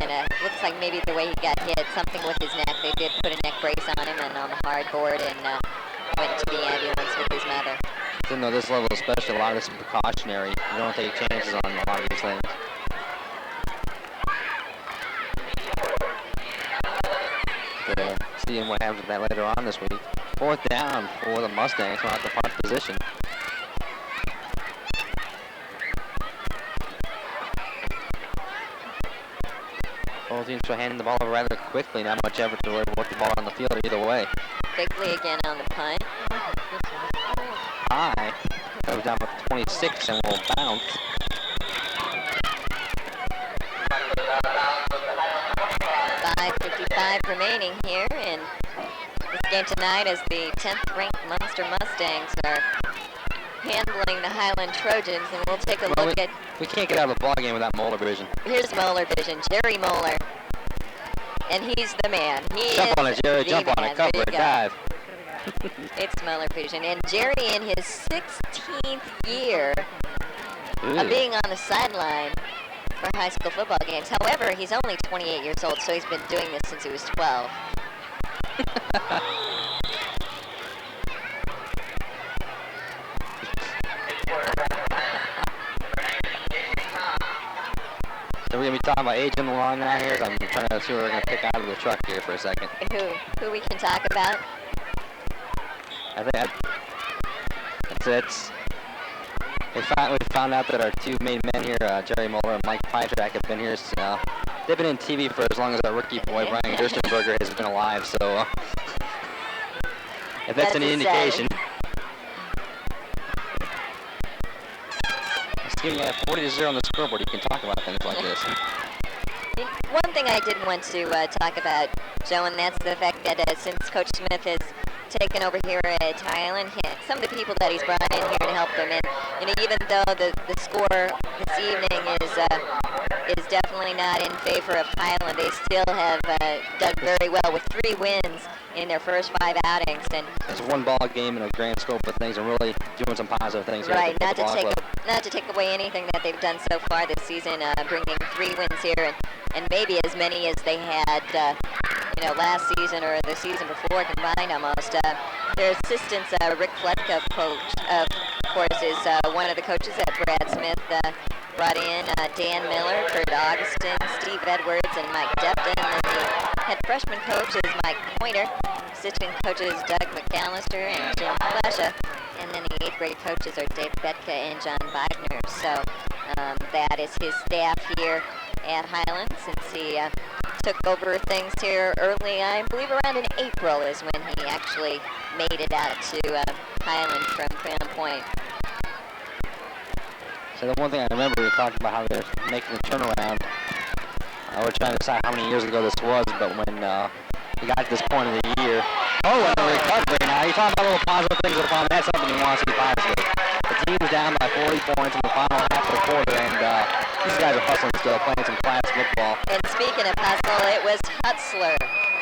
And looks like maybe the way he got hit, something with his neck. They did put a neck brace on him and on the hard board and went to the ambulance with his mother. Even though this level, especially, a lot of this is precautionary. You don't take chances on a lot of these things. Seeing what happens with that later on this week. Fourth down for the Mustangs from out the punt position. Both teams are handing the ball over rather quickly. Not much effort to really work the ball on the field either way. Quickly again on the punt. High. Goes down with 26 and will bounce. .55 remaining here in this game tonight as the 10th ranked Munster Mustangs are handling the Highland Trojans, and we'll take a look at... We can't get out of the ball game without Moeller vision. Here's Moeller vision, Jerry Moeller. And he's the man. Jump on it, Jerry. Jump on it. Cover it. Dive. It's Moeller vision. And Jerry, in his 16th year of being on the sideline for high school football games. However, he's only 28 years old, so he's been doing this since he was 12. So we're going to be talking about age in the line out here. So I'm trying to see what we're going to pick out of the truck here for a second. Who we can talk about? I think we found out that our two main men here, Jerry Moeller and Mike Pytrack, have been here. They've been in TV for as long as our rookie boy Brian Gerstenberger has been alive. So if that's any indication. Assuming you have 40-0 on the scoreboard, you can talk about things like this. One thing I did want to talk about, Joe, and that's the fact that since Coach Smith has taken over here at Highland, some of the people that he's brought in here to help them, and you know, even though the score this evening is definitely not in favor of Highland, they still have done very well with 3 wins in their first 5 outings. And it's one ball game in a grand scope of things, and really doing some positive things. Right, not to take away anything that they've done so far this season, bringing 3 wins here, and maybe as many as they had, last season or the season before combined almost. Their assistant, Rick Fletka, of course, is one of the coaches that Brad Smith brought in. Dan Miller, Kurt Augustin, Steve Edwards, and Mike Depton. And the head freshman coach is Mike Pointer. Assistant coaches Doug McAllister and Jim Flesha. And then the 8th grade coaches are Dave Betka and John Wagner. So that is his staff here at Highland since he took over things here early, I believe around in April is when he actually made it out to Highland from Crown Point. So the one thing I remember, we talked about how they're making the turnaround. We're trying to decide how many years ago this was, but when we got to this point of the year, and the recovery. Now, you're talking about little positive things with the problem. That's something you want to see positive. The team was down by 40 points in the final half of the quarter, and These guys are hustling still, playing some class football. And speaking of hustle, it was Hutzler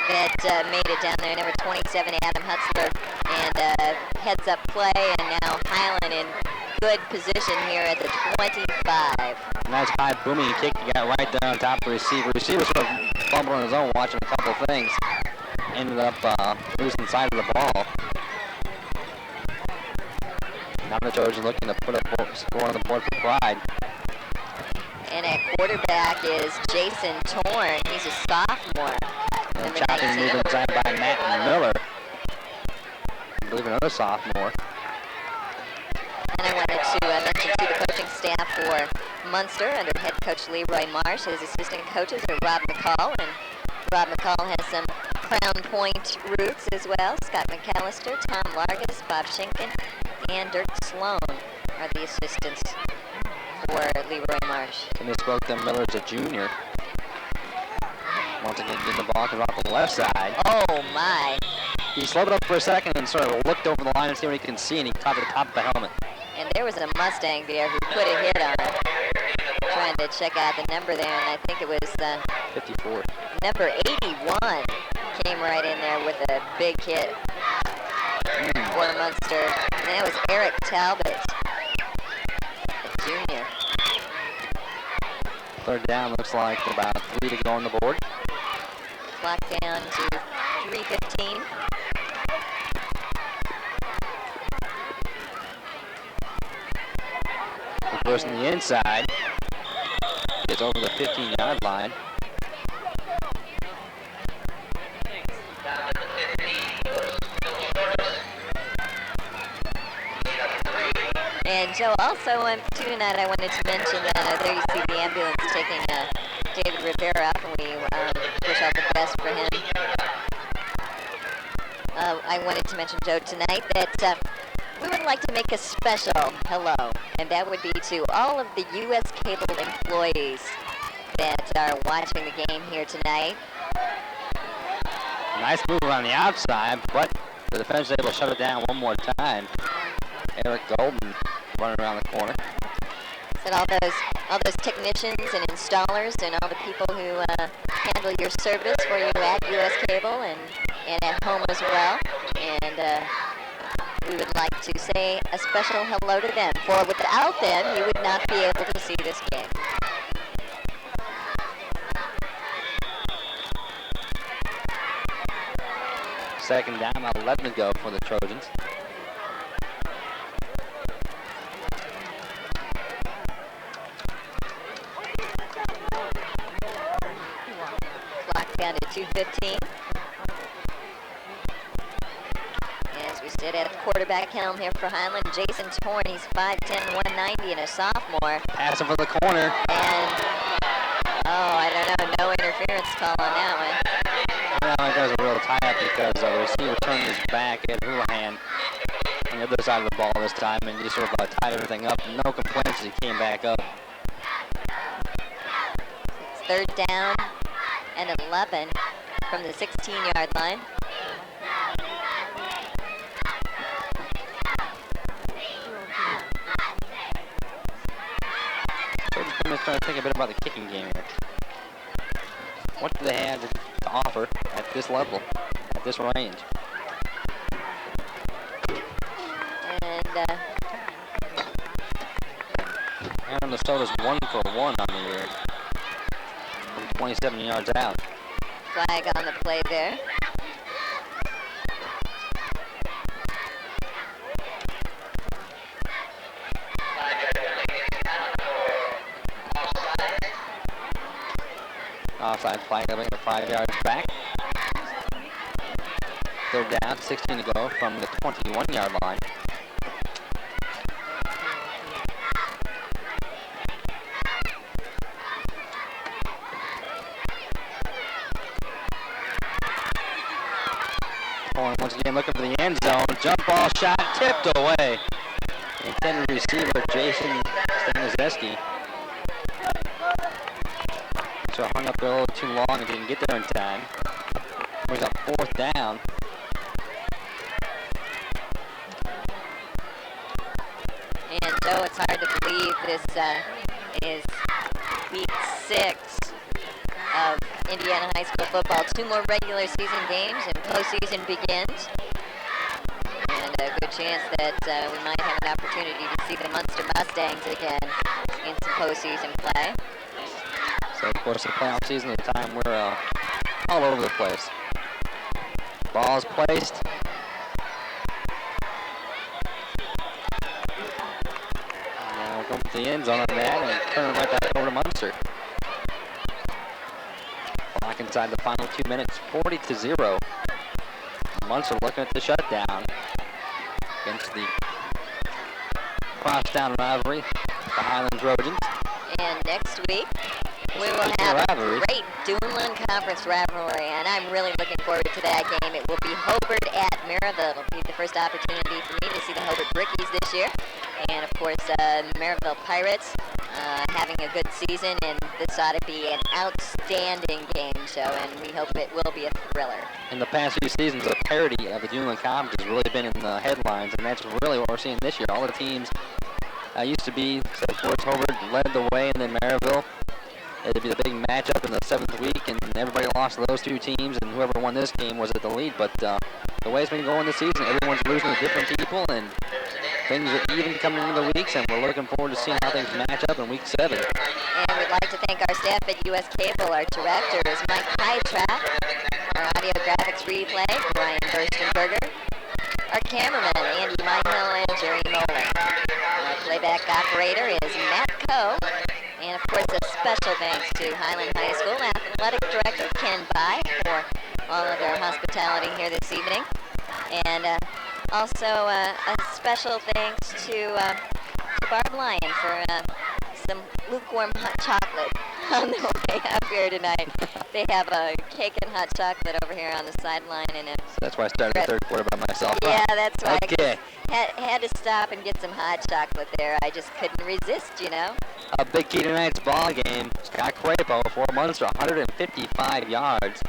that made it down there, number 27, Adam Hutzler, and heads up play, and now Highland in good position here at the 25. Nice high booming kick he got right there on top of the receiver. Receiver sort of fumbling on his own, watching a couple of things. Ended up losing sight of the ball. Now the Trojans looking to put a score on the board for pride. And at quarterback is Jason Torn. He's a sophomore. And chopping move inside by Matt Miller. I believe another sophomore. And I wanted to mention to the coaching staff for Munster under head coach Leroy Marsh. His assistant coaches are Rob McCall, and Rob McCall has some Crown Point roots as well. Scott McAllister, Tom Largus, Bob Schinken, and Dirk Sloan are the assistants for Leroy Marsh. And they spoke to Miller's a junior. Once again, getting the ball comes off the left side. Oh my. He slowed it up for a second and sort of looked over the line and see what he can see, and he caught the top of the helmet. And there was a Mustang there who put a hit on him. Trying to check out the number there, and I think it was 54. number 81 came right in there with a big hit for Munster. And that was Eric Talbot, a junior. Third down, looks like about 3 to go on the board. Clock down to 3:15. Goes on the inside. Gets over the 15-yard line. And Joe, also tonight I wanted to mention that there you see the ambulance taking David Rivera up, and we wish all the best for him. I wanted to mention, Joe, tonight that we would like to make a special hello, and that would be to all of the U.S. Cable employees that are watching the game here tonight. Nice move around the outside, but the defense is able to shut it down one more time. Eric Golden running around the corner. And all those technicians and installers and all the people who handle your service for you at U.S. Cable and at home as well. And we would like to say a special hello to them, for without them, you would not be able to see this game. Second down, about 11 to go for the Trojans. Clock down to 2:15. As we sit at the quarterback helm here for Highland, Jason Torn, he's 5'10", 190, and a sophomore. Passing for the corner. And, I don't know, no interference call on that one. I think that was a real tie-up because the receiver turned his back at Houlihan on the other side of the ball this time and just sort of tied everything up. No complaints as he came back up. It's third down and 11 from the 16-yard line. I'm just trying to think a bit about the kicking game here. What do they have to offer at this level, at this range? And Minnesota's 1 for 1 on the year from 27 yards out. flag on the play there. Offside flag, I think 5 yards back. Third down, 16 to go from the 21-yard line. Pulling once again, looking for the end zone. Jump ball shot, tipped away. Intended receiver, Jason Staniszewski. So hung up there a little too long and didn't get there in time. Brings up fourth down. And Joe, it's hard to believe this is week 6 of Indiana high school football. 2 more regular season games and postseason begins. And a good chance that we might have an opportunity to see the Munster Mustangs again in some postseason play. So, of course, the playoff season is a time we're all over the place. Ball is placed. Now we'll come to the end zone on that and turn it right back over to Munster. Clock inside the final 2 minutes, 40-0. Munster looking at the shutdown against the crosstown rivalry, the Highland Trojans. And next week, we will have a great Duneland Conference rivalry, and I'm really looking forward to that game. It will be Hobart at Maryville. It'll be the first opportunity for me to see the Hobart Brickies this year. And, of course, Maryville Pirates having a good season, and this ought to be an outstanding game show, and we hope it will be a thriller. In the past few seasons, the parity of the Duneland Conference has really been in the headlines, and that's really what we're seeing this year. All the teams used to be, so of course, Hobart led the way, and then Maryville. It'd be the big matchup in the 7th week, and everybody lost to those 2 teams, and whoever won this game was at the lead. But the way it's been going this season, everyone's losing to different people, and things are even coming into the weeks, and we're looking forward to seeing how things match up in week 7. And we'd like to thank our staff at US Cable. Our director is Mike Hytrap. Our audio graphics replay, Brian Burstenberger. Our cameraman, Andy Myhill and Jerry Moeller. Our playback operator is Matt Coe. And, of course, a special thanks to Highland High School Athletic Director Ken Bai for all of their hospitality here this evening. And also a special thanks to Barb Lyon for some lukewarm hot chocolate on the way up here tonight. They have a cake and hot chocolate over here on the sideline. And So that's why I started the 3rd quarter by myself. Yeah, that's why. Okay. Had to stop and get some hot chocolate there. I just couldn't resist, you know. A big key to tonight's ball game. Scott Crapo for Munster, 155 yards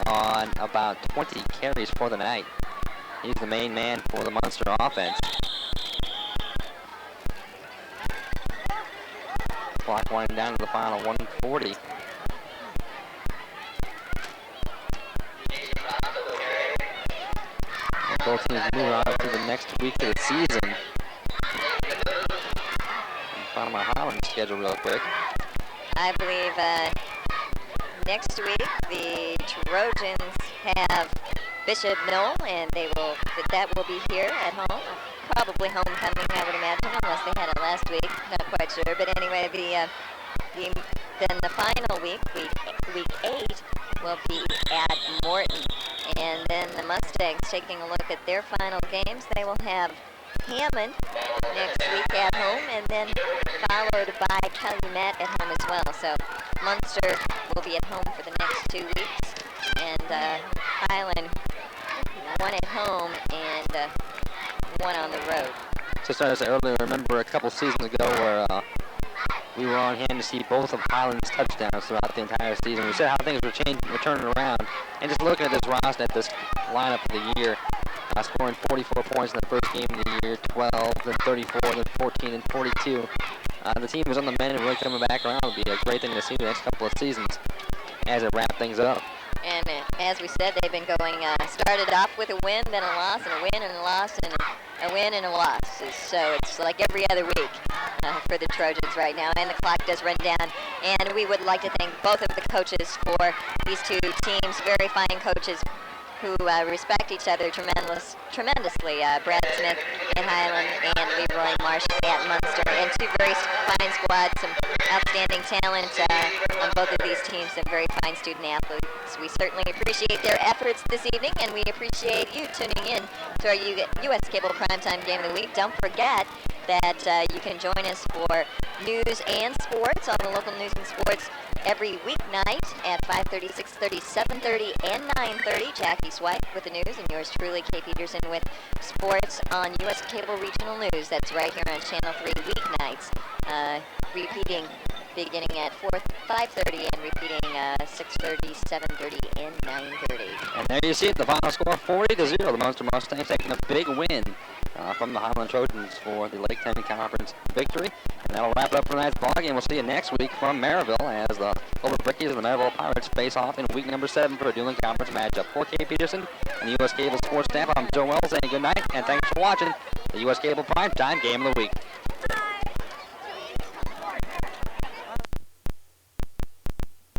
on about 20 carries for the night. He's the main man for the Munster offense. Clock winding down to the final 140. And both teams move on to the next week of the season. Find my Highland schedule real quick. I believe next week the Trojans have Bishop Knoll, and that will be here at home. Probably homecoming, I would imagine, unless they had it last week. Not quite sure, but anyway, then the final week 8, will be at Morton, and then the Mustangs taking a look at their final games. They will have Hammond next week at home, and then followed by Calumet at home as well. So Munster will be at home for the next 2 weeks, and Highland 1 at home and 1 on the road. Just as I earlier remember a couple seasons ago where we were on hand to see both of Highland's touchdowns throughout the entire season. We said how things were turning around, and just looking at this roster, at this lineup of the year, scoring 44 points in the first game of the year, 12, then 34, then 14, and 42. The team is on the mend and really coming back around. It'll be a great thing to see the next couple of seasons as it wraps things up. And as we said, they've been going, started off with a win, then a loss, and a win, and a loss, and a win, and a loss. So it's like every other week for the Trojans right now, and the clock does run down. And we would like to thank both of the coaches for these 2 teams, very fine coaches who respect each other tremendously. Brad Smith at Highland and Leroy Marsh at Munster. And 2 very fine squads, some outstanding talent on both of these teams, some very fine student athletes. We certainly appreciate their efforts this evening, and we appreciate you tuning in to our U.S. Cable Primetime Game of the Week. Don't forget that you can join us for news and sports, all the local news and sports, every weeknight at 5:30, 6:30, 7:30, and 9:30. Jackie Swipe with the news, and yours truly, Kay Peterson, with sports on U.S. Cable Regional News. That's right here on Channel 3 weeknights, repeating beginning at 5:30 and repeating 6:30, 7:30, and 9:30. And there you see it, the final score, 40-0. The Munster Mustangs taking a big win from the Highland Trojans for the Lake County Conference victory. And that'll wrap it up for tonight's ballgame. We'll see you next week from Maryville as the Over Brickies and the Maryville Pirates face off in week number 7 for a dueling conference matchup. For Kay Peterson and the U.S. Cable Sports staff, I'm Joe Wells saying good night and thanks for watching the U.S. Cable Prime Time Game of the Week.